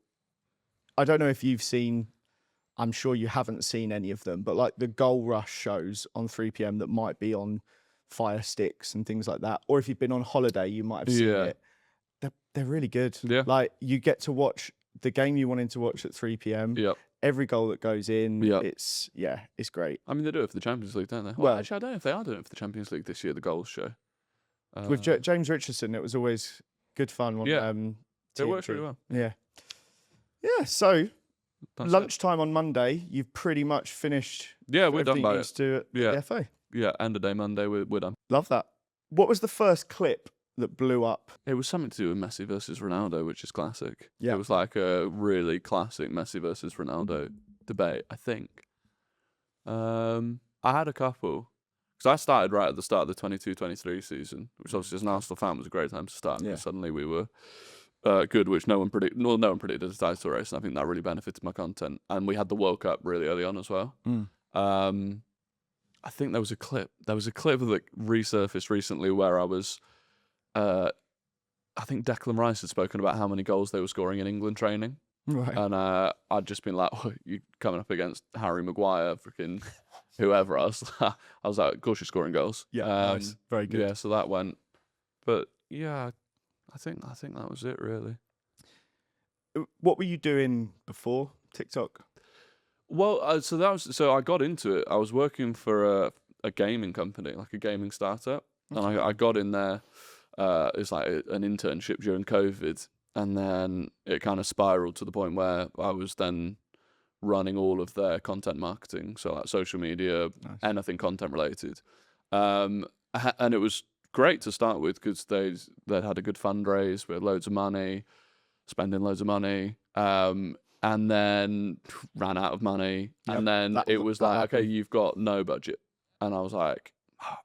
I don't know if you've seen, I'm sure you haven't seen any of them, but like the Goal Rush shows on 3 p.m. that might be on Fire Sticks and things like that, or if you've been on holiday, you might have seen it. They're really good. Yeah, like you get to watch the game you wanted to watch at 3 p.m. Every goal that goes in, it's great. I mean, they do it for the Champions League, don't they? Well, actually, I don't know if they are doing it for the Champions League this year. The goals show with James Richardson, it was always good fun. It works really well. Yeah. So lunchtime on Monday, you've pretty much finished. Yeah, we're done by it. To the FA. Yeah, end of day Monday, we're done. Love that. What was the first clip that blew up? It was something to do with Messi versus Ronaldo, which is classic. Yeah. It was like a really classic Messi versus Ronaldo debate, I think. I had a couple. Because I started right at the start of the 22-23 season, which obviously as an Arsenal fan was a great time to start. Yeah. Suddenly we were good, which no one predicted. No one predicted the title race, and I think that really benefited my content. And we had the World Cup really early on as well. I think there was a clip. There was a clip that resurfaced recently where I was I think Declan Rice had spoken about how many goals they were scoring in England training. Right. And I'd just been like, oh, you're coming up against Harry Maguire, freaking whoever. I was like, of course you're scoring goals. Yeah, nice. Very good. Yeah, so that went. But yeah, I think that was it really. What were you doing before TikTok? Well, so I got into it. I was working for a gaming company, like a gaming startup, and I got in there. It's like an internship during COVID, and then it kind of spiraled to the point where I was then running all of their content marketing, so like social media, anything content related, and it was great to start with because they'd had a good fundraise with loads of money, spending loads of money, and then ran out of money, and then it was like, okay, you've got no budget, and I was like,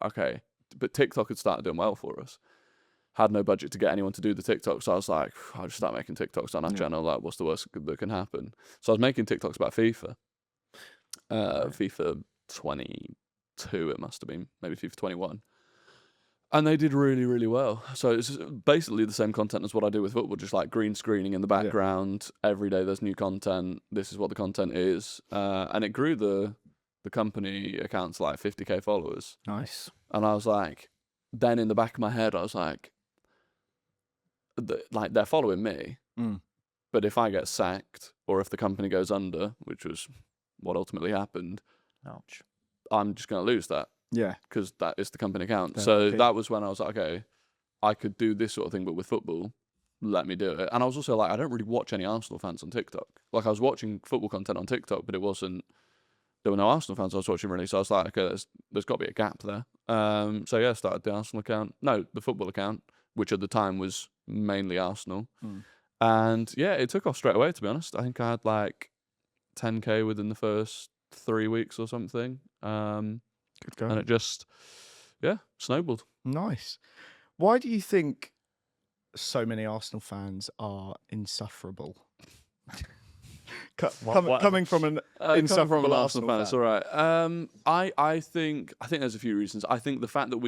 okay, but TikTok had started doing well for us. Had no budget to get anyone to do the TikTok, so I was like, I'll just start making TikToks on our channel. Like, what's the worst that can happen? So I was making TikToks about FIFA. FIFA 22, it must have been, maybe FIFA 21. And they did really, really well. So it's basically the same content as what I do with football, just like green screening in the background. Every day there's new content. This is what the content is. And it grew the company account to like 50k followers. Nice. And I was like, then in the back of my head, I was like they're following me. But if I get sacked or if the company goes under, which was what ultimately happened, ouch, I'm just going to lose that. Yeah. Because that is the company account. So that was when I was like, okay, I could do this sort of thing, but with football, let me do it. And I was also like, I don't really watch any Arsenal fans on TikTok. Like, I was watching football content on TikTok, but there were no Arsenal fans I was watching really. So I was like, okay, there's got to be a gap there. So yeah, I started the Arsenal account. No, the football account, which at the time was mainly Arsenal. And yeah, it took off straight away, to be honest. I think I had like 10k within the first 3 weeks or something. Good going. And it just, snowballed. Nice. Why do you think so many Arsenal fans are insufferable? Coming from an insufferable Arsenal fan, it's all right. I think there's a few reasons. I think the fact that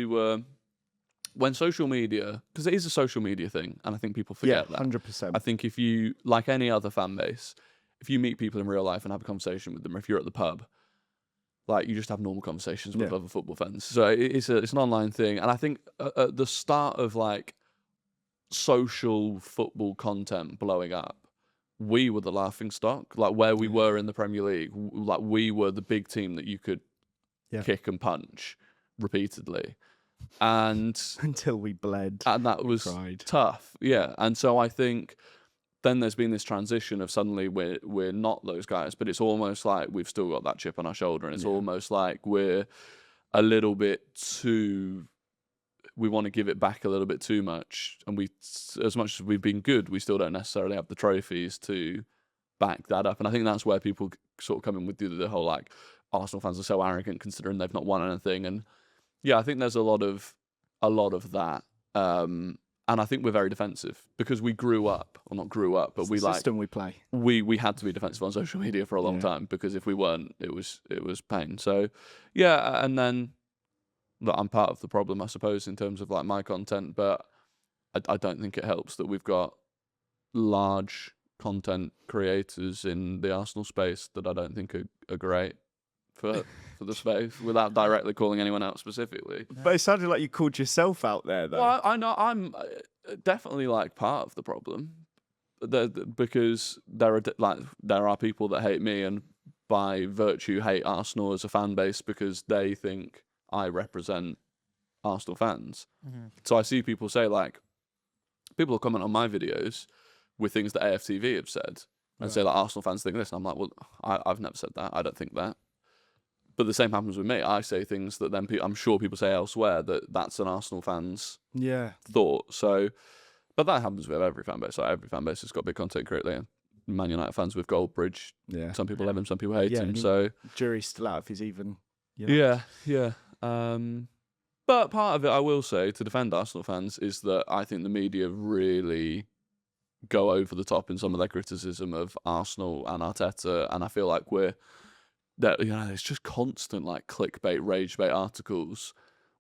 when social media, because it is a social media thing, and I think people forget that. 100%. I think if you, like any other fan base, if you meet people in real life and have a conversation with them, or if you're at the pub, like, you just have normal conversations with other football fans. So it's an online thing, and I think at the start of like social football content blowing up, we were the laughing stock. Like, where we were in the Premier League, like, we were the big team that you could kick and punch repeatedly, and until we bled, and that was tough. Yeah, and so I think then there's been this transition of suddenly we're not those guys, but it's almost like we've still got that chip on our shoulder, and it's almost like we're a little bit too. We want to give it back a little bit too much, and as much as we've been good, we still don't necessarily have the trophies to back that up. And I think that's where people sort of come in with the whole like Arsenal fans are so arrogant considering they've not won anything, and yeah, I think there's a lot of that. And I think we're very defensive because we grew up, or not grew up, but it's the system we play. We had to be defensive on social media for a long time, because if we weren't, it was pain. So yeah, and then that I'm part of the problem, I suppose, in terms of like my content, but I don't think it helps that we've got large content creators in the Arsenal space that I don't think are great for the space, without directly calling anyone out specifically. But it sounded like you called yourself out there, though. Well, I know I'm definitely like part of the problem, because there are people that hate me and by virtue hate Arsenal as a fan base because they think I represent Arsenal fans. So I see people say, like, people will comment on my videos with things that AFTV have said and say that Arsenal fans think this. And I'm like, well, I've never said that. I don't think that. But the same happens with me. I say things that then I'm sure people say elsewhere that's an Arsenal fan's thought. So, but that happens with every fan base. Like, every fan base has got big content creator. Man United fans with Goldbridge. Yeah. Some people love him, some people hate him. So jury's still out if he's even. Yeah. But part of it, I will say, to defend Arsenal fans, is that I think the media really go over the top in some of their criticism of Arsenal and Arteta, and I feel like it's just constant like clickbait, rage bait articles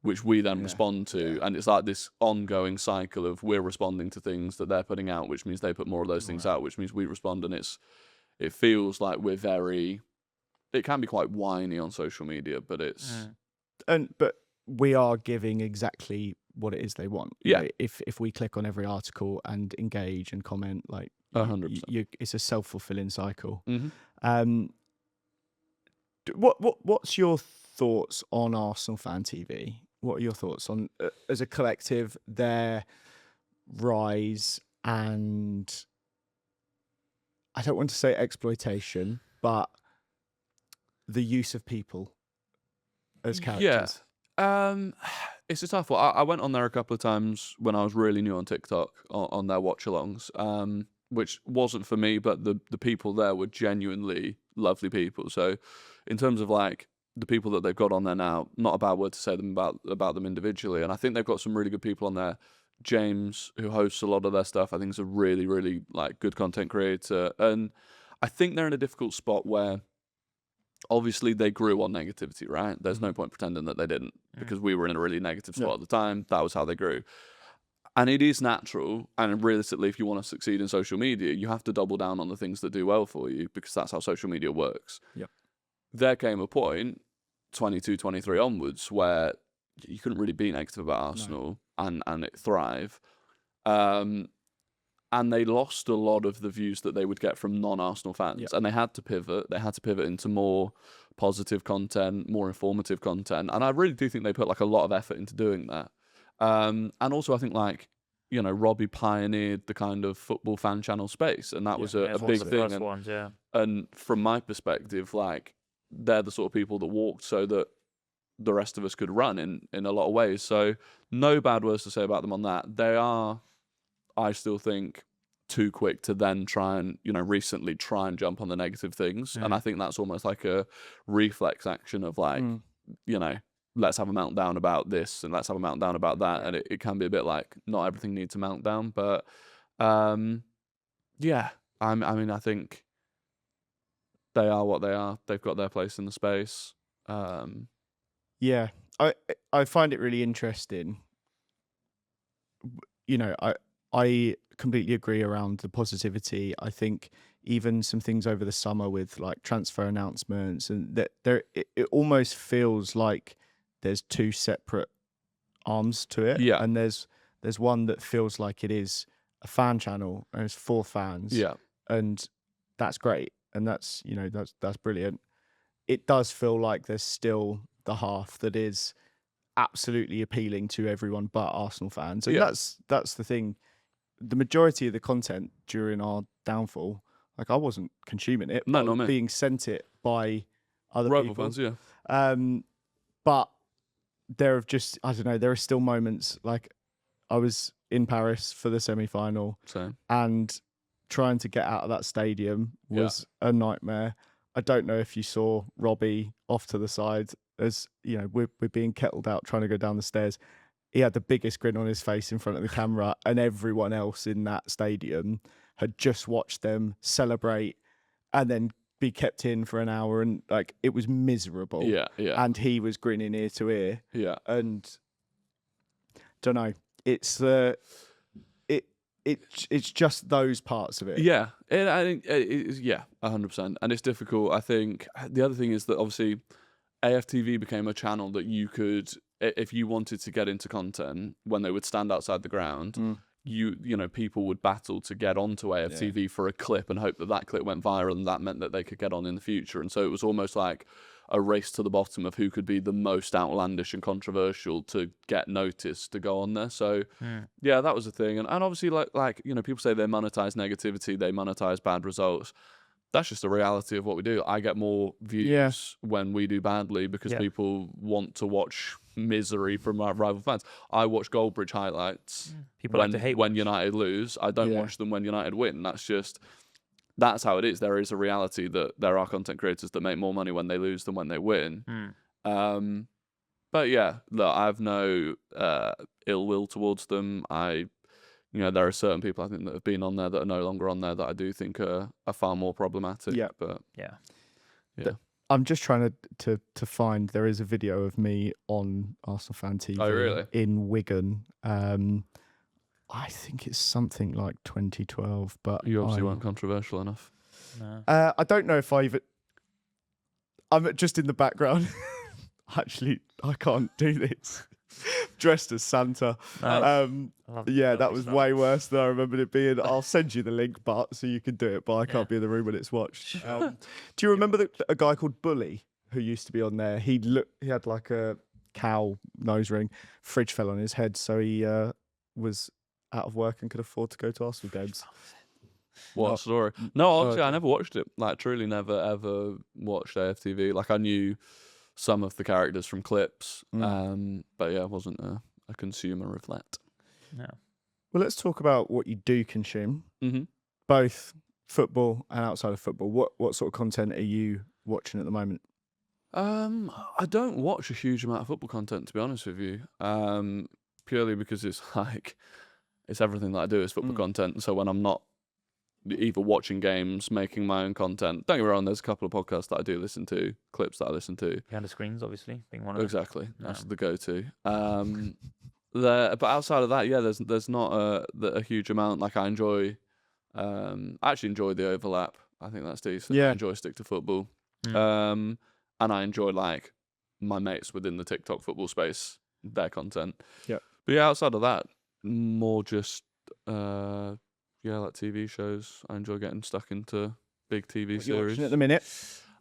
which we then respond to, and it's like this ongoing cycle of we're responding to things that they're putting out, which means they put more of those things out, which means we respond, and it feels like we're very. It can be quite whiny on social media, but it's but we are giving exactly what it is they want. You know, if we click on every article and engage and comment, like 100%, it's a self-fulfilling cycle. Mm-hmm. What's your thoughts on Arsenal Fan TV? What are your thoughts on, as a collective, their rise and, I don't want to say exploitation, but the use of people as characters? It's a tough one. I went on there a couple of times when I was really new on TikTok on their watch-alongs, which wasn't for me, but the people there were genuinely lovely people. So in terms of like the people that they've got on there now, not a bad word to say about them individually. And I think they've got some really good people on there. James, who hosts a lot of their stuff, I think is a really, really like good content creator. And I think they're in a difficult spot where obviously they grew on negativity, right? There's no point pretending that they didn't, because we were in a really negative spot at the time. That was how they grew. And it is natural, and realistically, if you want to succeed in social media, you have to double down on the things that do well for you, because that's how social media works. Yep. There came a point, 22, 23 onwards, where you couldn't really be negative about Arsenal and it thrive. And they lost a lot of the views that they would get from non-Arsenal fans. And they had to pivot. They had to pivot into more positive content, more informative content. And I really do think they put like a lot of effort into doing that. And also I think like, you know, Robbie pioneered the kind of football fan channel space. And that was a big thing. And from my perspective, like, they're the sort of people that walked so that the rest of us could run in a lot of ways. So no bad words to say about them on that. They are, I still think, too quick to then try and jump on the negative things. And I think that's almost like a reflex action of like, you know, let's have a meltdown about this and let's have a meltdown about that. And it can be a bit like, not everything needs a meltdown. But I mean, I think they are what they are. They've got their place in the space. Yeah, I find it really interesting. You know, I completely agree around the positivity. I think even some things over the summer with like transfer announcements, and that it almost feels like there's two separate arms to it. Yeah. And there's one that feels like it is a fan channel and it's for fans. Yeah. And that's great. And that's, you know, that's brilliant. It does feel like there's still the half that is absolutely appealing to everyone but Arsenal fans. And that's the thing. The majority of the content during our downfall, like, I wasn't consuming it. No, I not was me. being sent it by other rival people. fans, yeah. But there have just, I don't know, there are still moments, like I was in Paris for the semi-final. Same. And trying to get out of that stadium was a nightmare. I don't know if you saw Robbie off to the side as, you know, we're being kettled out trying to go down the stairs. He had the biggest grin on his face in front of the camera, and everyone else in that stadium had just watched them celebrate and then be kept in for an hour, and like, it was miserable. Yeah. And he was grinning ear to ear. Yeah. And don't know, it's it's just those parts of it. Yeah, and I think 100%. And it's difficult. I think the other thing is that obviously AFTV became a channel that you could, if you wanted to get into content, when they would stand outside the ground, you know, people would battle to get onto AFTV for a clip and hope that clip went viral, and that meant that they could get on in the future. And so it was almost like a race to the bottom of who could be the most outlandish and controversial to get noticed to go on there. So yeah, that was a thing. And obviously, like you know, people say they monetize negativity, they monetize bad results. That's just the reality of what we do. I get more views when we do badly because people want to watch misery from our rival fans. I watch Goldbridge highlights when United lose. I don't watch them when United win. That's how it is. There is a reality that there are content creators that make more money when they lose than when they win. But yeah, look, I have no ill will towards them. You know, there are certain people I think that have been on there that are no longer on there that I do think are far more problematic. Yeah. But I'm just trying to find. There is a video of me on Arsenal Fan TV really? in Wigan. I think it's something like 2012, but You obviously weren't controversial enough. No. I don't know if I even. I'm just in the background. Actually, I can't do this. Dressed as Santa. Yeah, that was way worse than I remembered it being. I'll send you the link, Bart, so you can do it, but I can't be in the room when it's watched. Do you remember a guy called Bully who used to be on there? He had like a cow nose ring. Fridge fell on his head, so he was out of work and could afford to go to Arsenal games. What a story. No, obviously I never watched it. Like, truly never, ever watched AFTV. Like, I knew some of the characters from clips, but yeah, I wasn't a consumer of that. No. Well, let's talk about what you do consume, both football and outside of football. What sort of content are you watching at the moment? I don't watch a huge amount of football content, to be honest with you, purely because it's like, it's everything that I do is football content. So when I'm not either watching games, making my own content, don't get me wrong, there's a couple of podcasts that I do listen to, clips that I listen to. Behind the screens, obviously, being one of them. Exactly, that's the go-to. But outside of that, yeah, there's not a huge amount. Like, I actually enjoy the overlap. I think that's decent. Yeah. I enjoy Stick to Football. And I enjoy, like, my mates within the TikTok football space, their content. Yeah. But yeah, outside of that, more just like TV shows. I enjoy getting stuck into big TV What series. you watching at the minute?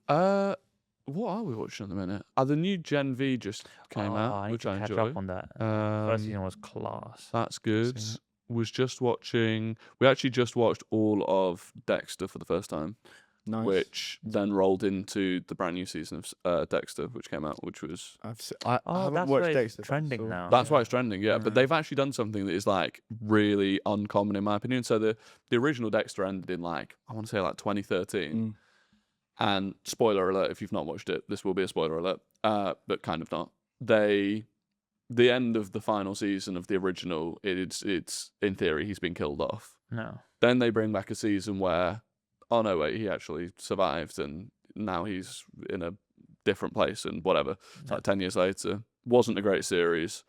What are we watching at the minute? The new Gen V just came out, which I enjoy. Catch up on that. First season was class. That's good. We actually just watched all of Dexter for the first time. Nice. Which then rolled into the brand new season of Dexter, which came out, which was... I haven't that's watched why it's Dexter. trending now. That's why it's trending, yeah. But they've actually done something that is, like, really uncommon, in my opinion. So the original Dexter ended in, like, I want to say, like, 2013. And spoiler alert, if you've not watched it, this will be a spoiler alert, but kind of not. The end of the final season of the original, it's in theory, he's been killed off. No. Then they bring back a season where, oh no, wait, he actually survived and now he's in a different place and whatever. It's like 10 years later. Wasn't a great series.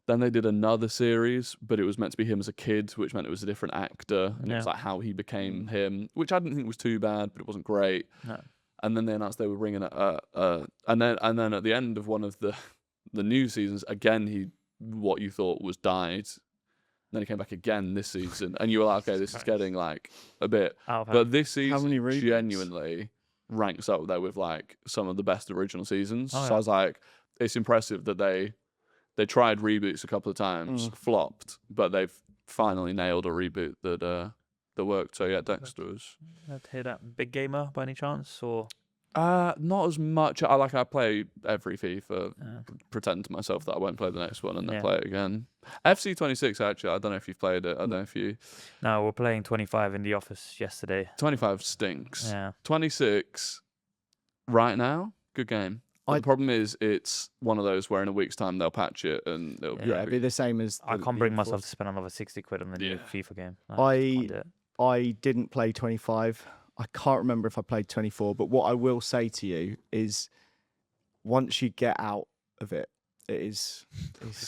Then they did another series, but it was meant to be him as a kid, which meant it was a different actor. And it was like how he became him, which I didn't think was too bad, but it wasn't great. No. And then they announced they were bringing and then at the end of one of the new seasons, again, what you thought was died. Then he came back again this season, and you were like, okay, this is getting like a bit. But this season genuinely ranks up there with like some of the best original seasons. So I was like, it's impressive that they tried reboots a couple of times, flopped, but they've finally nailed a reboot that worked. So yeah, Dexter was. Let's hear that. Big gamer by any chance, or? Not as much. I play every FIFA, pretend to myself that I won't play the next one and then play it again. FC 26, actually, I don't know if you've played it. I don't know if you... No, we're playing 25 in the office yesterday. 25 stinks. Yeah. 26, right now, good game. The problem is, it's one of those where in a week's time they'll patch it and it'll be... it'd be the same as... I can't bring myself to spend another 60 quid on the new FIFA game. I didn't play 25. I can't remember if I played 24, but what I will say to you is once you get out of it, it's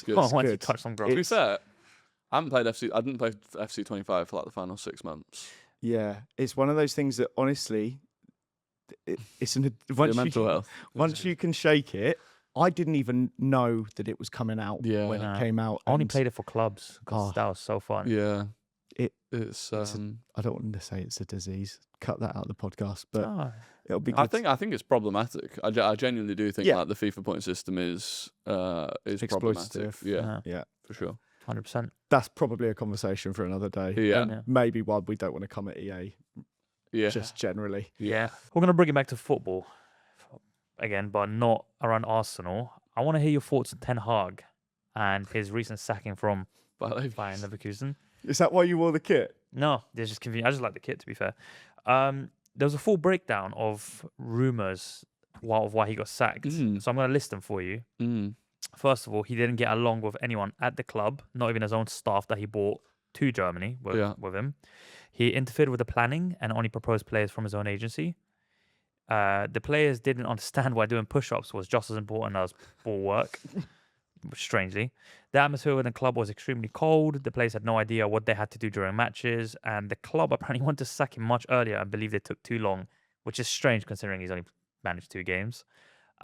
good. Once you touch some grass. To be fair, I didn't play FC 25 for like the final 6 months. Yeah, it's one of those things that honestly, it's mental health. Once you can shake it, I didn't even know that it was coming out when it came out. I only played it for clubs because that was so fun. Yeah. It's I don't want to say it's a disease. Cut that out of the podcast, but it'll be good. I think it's problematic. I genuinely do think like the FIFA point system is problematic. Yeah, for sure. 100%. That's probably a conversation for another day. Yeah. And maybe one we don't want to come at EA. Yeah. Just generally. Yeah. We're going to bring it back to football again, but not around Arsenal. I want to hear your thoughts on Ten Hag and his recent sacking from Bayern Leverkusen. Is that why you wore the kit? No, they're just convenient. I just like the kit, to be fair. There was a full breakdown of rumours of why he got sacked. So I'm going to list them for you. First of all, he didn't get along with anyone at the club, not even his own staff that he brought to Germany with him. He interfered with the planning and only proposed players from his own agency. The players didn't understand why doing push-ups was just as important as ball work. Strangely, the atmosphere within the club was extremely cold. The players had no idea what they had to do during matches, and the club apparently wanted to sack him much earlier and believed it took too long, which is strange considering he's only managed 2 games.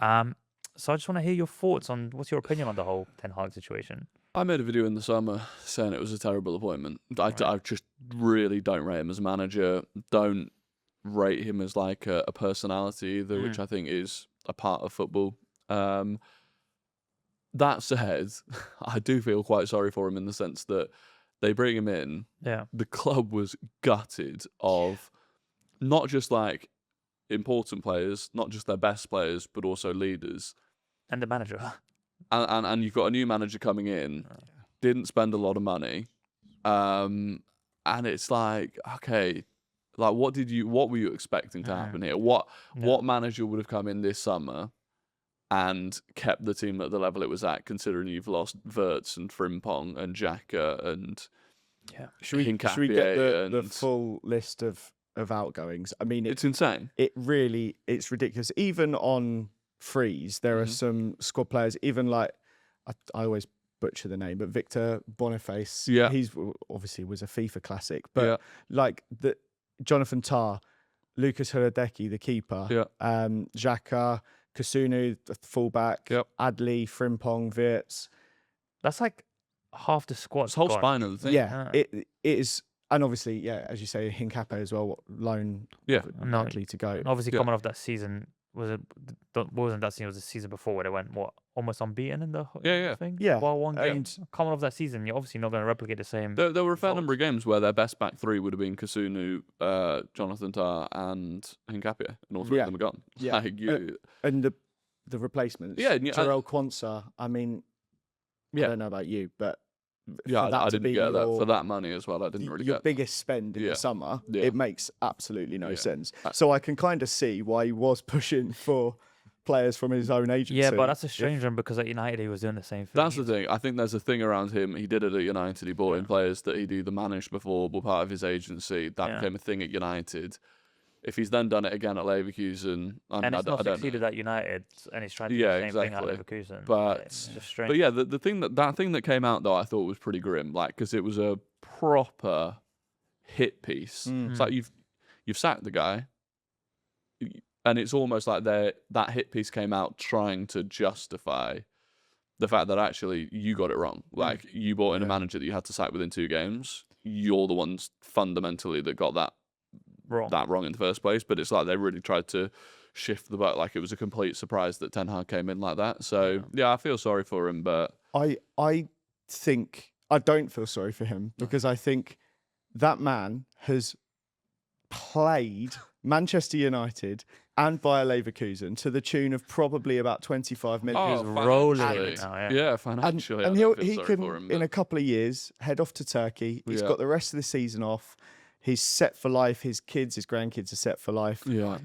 So I just want to hear your thoughts on what's your opinion on the whole Ten Hag situation. I made a video in the summer saying it was a terrible appointment. I just really don't rate him as a manager. Don't rate him as like a personality either, which I think is a part of football. That said, I do feel quite sorry for him in the sense that they bring him in. Yeah. The club was gutted of not just like important players, not just their best players, but also leaders. And the manager. And you've got a new manager coming in, didn't spend a lot of money. And it's like, okay, like what were you expecting to happen here? What manager would have come in this summer and kept the team at the level it was at, considering you've lost Wirtz and Frimpong and Xhaka and Should we get the full list of outgoings? I mean, it's insane. It's ridiculous. Even on freeze, there are some squad players, even like, I always butcher the name, but Victor Boniface, he's obviously was a FIFA classic, but like Jonathan Tah, Lucas Hudeki, the keeper, Xhaka, Kasunu, the fullback, Adli, Frimpong, Wirtz. That's like half the squad. It's whole spine of the thing. Yeah, it is. And obviously, as you say, Hincapié as well, loan likely to go. Obviously, coming off that season, wasn't that season? It was the season before where they went almost unbeaten in the thing. Yeah, well, one game. Coming off that season, you're obviously not going to replicate the same. There were a fair number of games where their best back 3 would have been Kasunu, Jonathan Tah, and Hincapié, and all 3 of them are gone. Yeah, and the replacements. Yeah, Jarell Quansah. I mean, I don't know about you, but. I didn't get that for that money as well. I didn't really get your biggest spend in the summer. Yeah. It makes absolutely no sense. So I can kind of see why he was pushing for players from his own agency. Yeah, but that's a strange one because at United he was doing the same thing. That's the thing. I think there's a thing around him. He did it at United. He brought in players that he'd either managed before, were part of his agency. That became a thing at United. If he's then done it again at Leverkusen, and it's not succeeded at United, and he's trying to do the same thing at Leverkusen. But yeah, the thing that came out though, I thought was pretty grim, like because it was a proper hit piece. It's like you've sacked the guy, and it's almost like that hit piece came out trying to justify the fact that actually you got it wrong. Like you brought in a manager that you had to sack within 2 games. You're the ones fundamentally that got that wrong in the first place, but it's like they really tried to shift the boat, like it was a complete surprise that Ten Hag came in like that. So I feel sorry for him, but I think I don't feel sorry for him because I think that man has played Manchester United and Bayer Leverkusen to the tune of probably about 25 million. He's rolling now, financially. And he can, in a couple of years, head off to Turkey. He's got the rest of the season off. He's set for life. His kids, his grandkids are set for life. Yeah.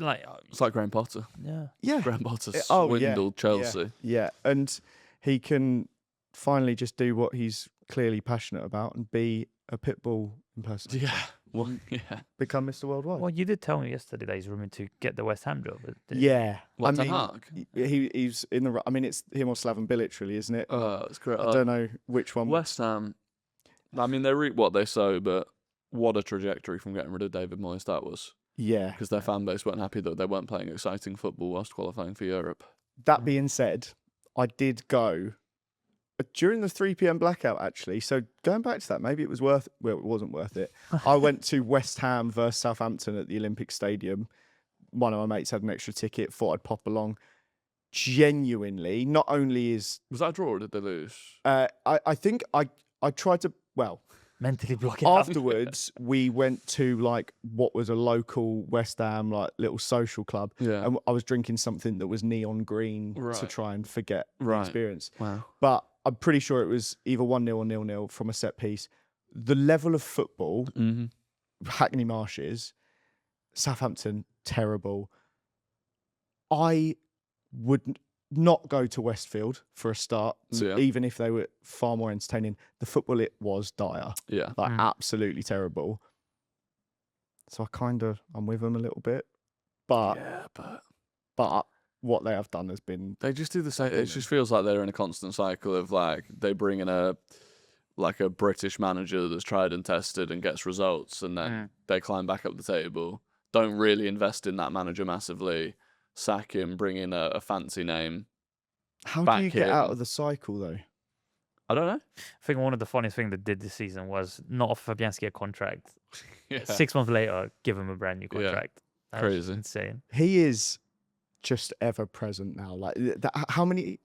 It's like Graham Potter. Yeah. Graham Potter swindled Chelsea. Yeah. And he can finally just do what he's clearly passionate about and be a pit bull impersonator. Yeah. Well, Become Mr. Worldwide. Well, you did tell me yesterday that he's rumored to get the West Ham job. Yeah. Ten Hag? He's in the... I mean, it's him or Slaven Bilic, really, isn't it? It's great. I don't know which one. West Ham, I mean, they reap what they sow, but what a trajectory from getting rid of David Moyes that was. Yeah. Because their fan base weren't happy that they weren't playing exciting football whilst qualifying for Europe. That being said, I did go during the 3 p.m. blackout, actually. So going back to that, maybe it was it wasn't worth it. I went to West Ham versus Southampton at the Olympic Stadium. One of my mates had an extra ticket, thought I'd pop along. Genuinely, not only is... Was that a draw or did they lose? I think I tried to... Well... mentally block it afterwards we went to like what was a local West Ham like little social club, and I was drinking something that was neon green to try and forget the experience. Wow. But I'm pretty sure it was either 1-0 or 0-0 from a set piece. The level of football, Hackney Marshes, Southampton, terrible. I would not go to Westfield for a start, even if they were far more entertaining. The football, it was dire. Yeah. Like absolutely terrible. So I'm with them a little bit. but Yeah, but what they have done has been they just do the same. It just feels like they're in a constant cycle of like they bring in a British manager that's tried and tested and gets results, and then they climb back up the table. Don't really invest in that manager massively. Sack him, bring in a fancy name. How do you get out of the cycle though? I don't know. I think one of the funniest things they did this season was not offer Fabianski a contract. Yeah. 6 months later, give him a brand new contract. That's Crazy. insane. He is just ever present now. Like how many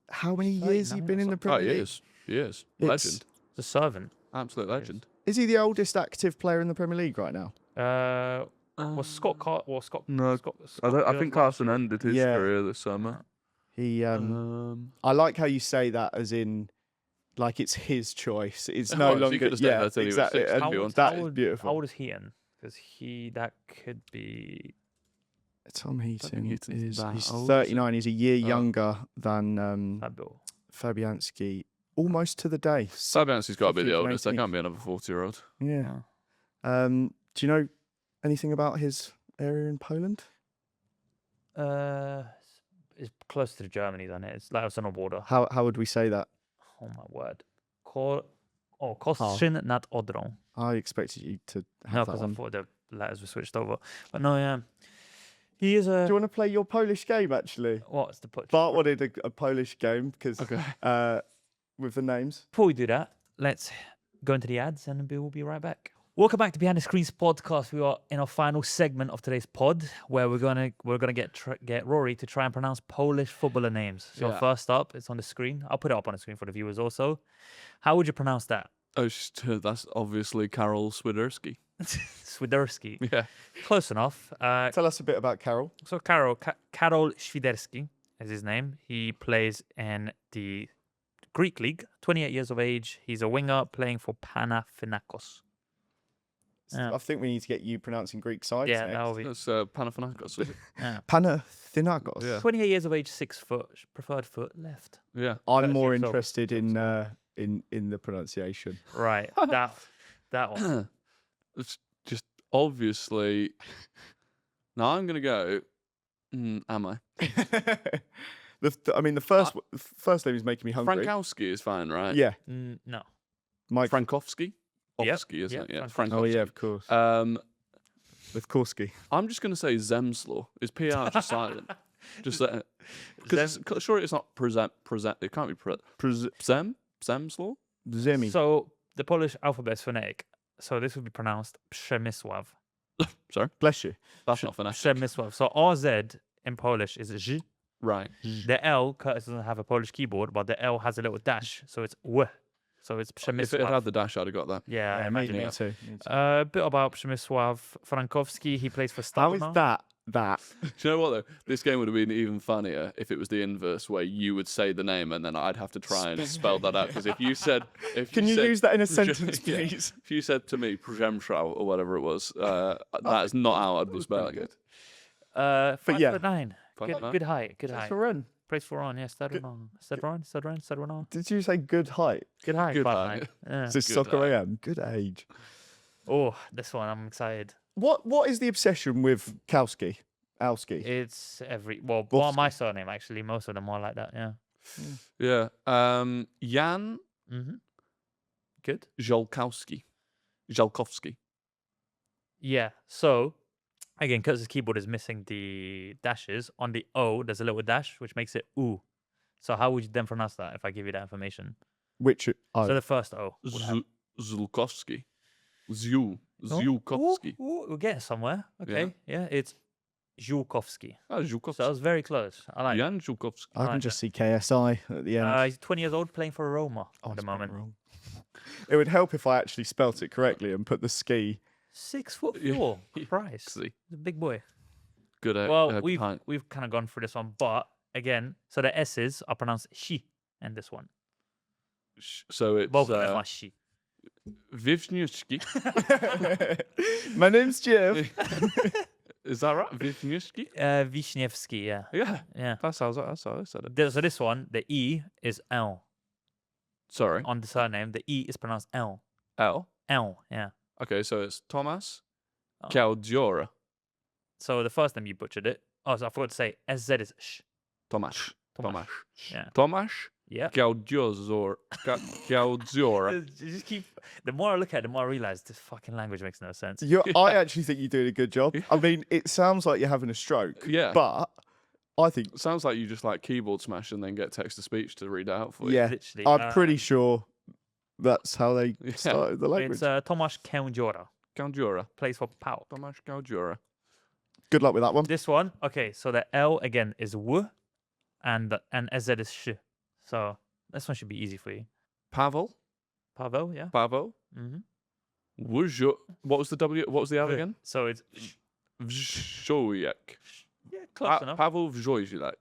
years he been in the Premier League? He is. It's- Legend. The servant. Absolute legend. Is he the oldest active player in the Premier League right now? Was Scott Car? Well, Scott. No, Scott I think Carson ended his Yeah. career this summer. He I like how you say that as in like it's his choice. It's no Well, so he longer could have stayed there till he was exactly. 60 if he wanted. That is beautiful. How old is Heaton? Because that could be. Tom Heaton Heaton's is that he's old, is 39. He's a year younger than Fabio. Fabianski, almost to the day. Fabianski's got to be the 15th, oldest. There 18th. can't be another 40-year-old. Yeah. Oh. Do you know anything about his area in Poland? It's close to Germany, then it's like it's on a border. How would we say that? Oh my word. Kostrzyn nad Odrą. I expected you to No, have that because I one. thought the letters were switched over. But no, yeah. He is Do a. you want to play your Polish game actually? What's the put? Bart wanted a Polish game because Okay. with the names. Before we do that, let's go into the ads and we'll be right back. Welcome back to Behind the Screens podcast. We are in our final segment of today's pod, where we're gonna get Rory to try and pronounce Polish footballer names. So Yeah. first up, it's on the screen. I'll put it up on the screen for the viewers also. How would you pronounce that? Oh, that's obviously Karol Swiderski. Swiderski. Yeah. Close enough. Tell us a bit about Karol. So Karol Swiderski is his name. He plays in the Greek league. 28 years of age. He's a winger playing for Panathinaikos. Yeah. I think we need to get you pronouncing Greek sides. Yeah, next. that'll be. That's Panathinaikos. Was it? Yeah. Panathinaikos. Yeah. 28 years of age, 6 foot, preferred foot left. Yeah. I'm That's more yourself. interested in the pronunciation. Right, that one. It's just obviously. Now I'm gonna go. Am I? the first name is making me hungry. Frankowski is fine, right? Yeah, No. Mike. Frankowski. Yep, Ofsky, isn't yep, it? Yeah. Frankowski. Oh yeah, Frankowski. of course. With With Korski. I'm just gonna say Zemslaw. Is PR just silent? Just because surely it's not present. It can't be Zemslaw. Zemi. So the Polish alphabet is phonetic. So this would be pronounced Przemysław. Sorry, Bless you. that's not phonetic. Przemysław. So RZ in Polish is Z. Right. The L, Curtis doesn't have a Polish keyboard, but the L has a little dash. So it's W. So it's If it Przemysław. had the dash, I'd have got that. Yeah, I imagine. me Yeah. too. A bit about Przemysław Frankowski. He plays for How Stalna. is that? That Do you know what though? This game would have been even funnier if it was the inverse, where you would say the name and then I'd have to try and spell that out. Because if you said, Can you said use that in a Prze- sentence, yeah. please? If you said to me Przemysław or whatever it was, that is not how I'd be spelling it. 5'9". Five Good, foot nine. good height. Good height. For run. Plays for Ron. Yeah, Stadron. Did you say good height? Good height. Good 5'9". height. Yeah. Is this Good soccer height. AM? Good age. Oh, this one I'm excited. What is the obsession with Kowski? Alski. It's bar Wofsky. my surname actually. Most of them are like that. Yeah. Yeah. Jan Mm-hmm. Good. Żalkowski. Yeah. So again, because his keyboard is missing the dashes on the O, there's a little dash which makes it U. So how would you then pronounce that if I give you that information? Which So the first O. would have- Zulkowski. Oh, Ziukowski. ooh, we're getting somewhere. Okay. Yeah. It's Ziukowski. Ah, So I Ziukowski. was very close. I like. Jan Ziukowski. I can like just see KSI at the end. He's 20 years old, playing for Roma Oh, at the I spelled it moment. wrong. It would help if I actually spelt it correctly and put the ski. 6'4". Yeah. Christ, See. he's a big boy. Good. Well, we've kind of gone through this one, but again, so the S's are pronounced she, and this one So it's both of them are she. Wisniewski. My name's Jim. Is that right? Wisniewski? Wiśniewski, yeah, Yeah. That's how I said it. So this one, the E is L Sorry. on the surname. The E is pronounced L. L. L, yeah. Okay, so it's Thomas Oh. Caudiora. So the first name you butchered it. Oh, so I forgot to say SZ is sh. Tomasz. Tomasz. Yeah. Tomasz Yeah. Gaudzior. You just keep. The more I look at it, the more I realize this fucking language makes no sense. I actually think you're doing a good job. I mean, it sounds like you're having a stroke. Yeah. But I think, Sounds like you just like keyboard smash and then get text to speech to read it out for you. yeah, Literally. I'm pretty sure that's how they Yeah. started the language. It's Tomasz Kędziora. Gaudziora. Plays for PAOK. Tomasz Gaudziora. Good luck with that one. This one, okay, so the L again is W and SZ is sh. So this one should be easy for you. Pavel. Pavel, yeah. Pavel. Mm-hmm. What was the W? What was the L again? So it's Wzojek. yeah, close enough. Pavel Wzojek.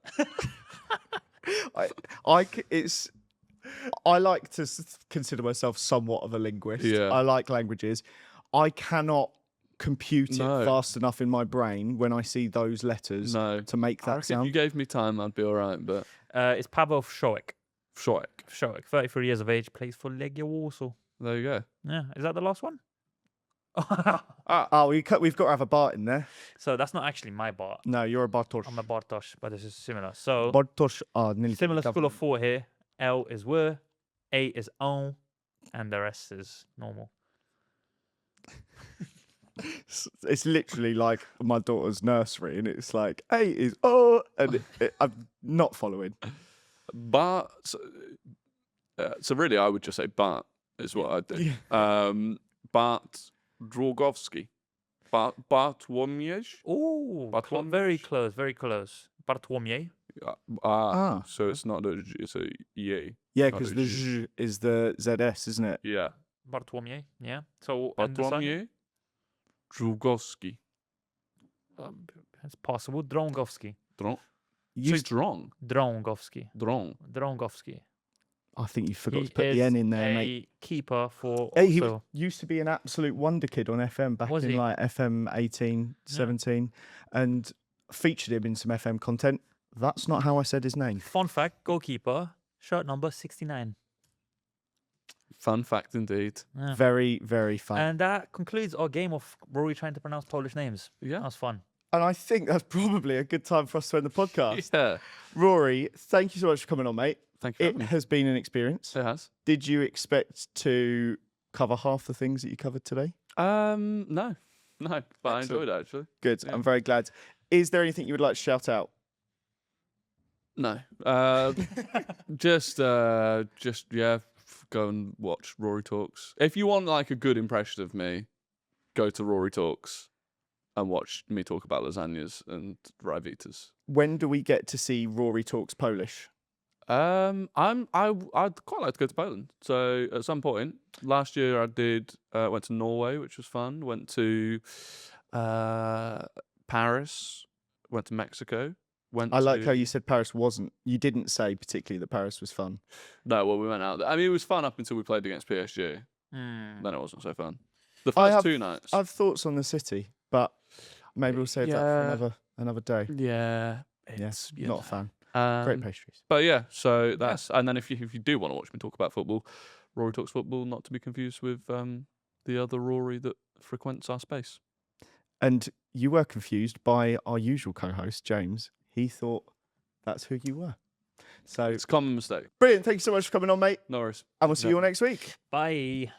I like to consider myself somewhat of a linguist. Yeah. I like languages. I cannot compute No. it fast enough in my brain when I see those letters No. to make I that reckon if you sound. gave me time, I'd be all right. But It's Pavel Wzojek. Wzojek. Wzojek, 33 years of age, plays for Legia Warsaw. There you go. Yeah, is that the last one? Oh, we've got to have a Bart in there. So that's not actually my Bart. No, you're a Bartosz. I'm a Bartosz, but this is similar. So Bartosz. Oh, nearly similar got school of four here. L is W, A is on, and the rest is normal. It's literally like my daughter's nursery, and it's like A is oh, and I'm not following. Bart. So really, I would just say Bart is what I'd do. Bart Drogowski. Bartłomiej. Oh, Bartłomiej? very close, very close. Bartłomiej. So it's not a G, it's a E. Yeah, Not because a the G. Z is the ZS, isn't it? Yeah. Bartłomiej, yeah. So and the surname? Bartłomiej Drogowski. It's possible. Drągowski. You- Strong. Drągowski. Drągowski. I think you forgot He to put is the N in there, a mate. keeper for Hey, he also. used to be an absolute wonder kid on FM back Was in he? like FM 18, 17, and featured him in some FM content. That's not how I said his name. Fun fact, goalkeeper, shirt number 69. Fun fact indeed. Yeah. Very, very fun. And that concludes our game of Rory trying to pronounce Polish names. Yeah. That was fun. And I think that's probably a good time for us to end the podcast. Yeah. Rory, thank you so much for coming on, mate. Thank you for It having me. has been an experience. It has. Did you expect to cover half the things that you covered today? No. But I enjoyed it actually. Good. Yeah. I'm very glad. Is there anything you would like to shout out? No. Just yeah, go and watch Rory Talks. If you want like a good impression of me, go to Rory Talks and watch me talk about lasagnas and Ryvitas. When do we get to see Rory Talks Polish? I'd quite like to go to Poland. So at some point last year, I did went to Norway, which was fun. Went to Paris. Went to Mexico. I like how you said Paris wasn't. You didn't say particularly that Paris was fun. No, well, we went out there. I mean, it was fun up until we played against PSG. Mm. Then it wasn't so fun. The I first have- 2 nights. I have thoughts on the city, but maybe we'll save that for another day. Yeah. Yes, you not a fan. Great know. pastries. But yeah, so that's and then if you do want to watch me talk about football, Rory Talks Football, not to be confused with the other Rory that frequents our space. And you were confused by our usual co-host, James. He thought that's who you were. So It's a common mistake. brilliant. Thank you so much for coming on, mate. No worries. And we'll see you all next week. Bye.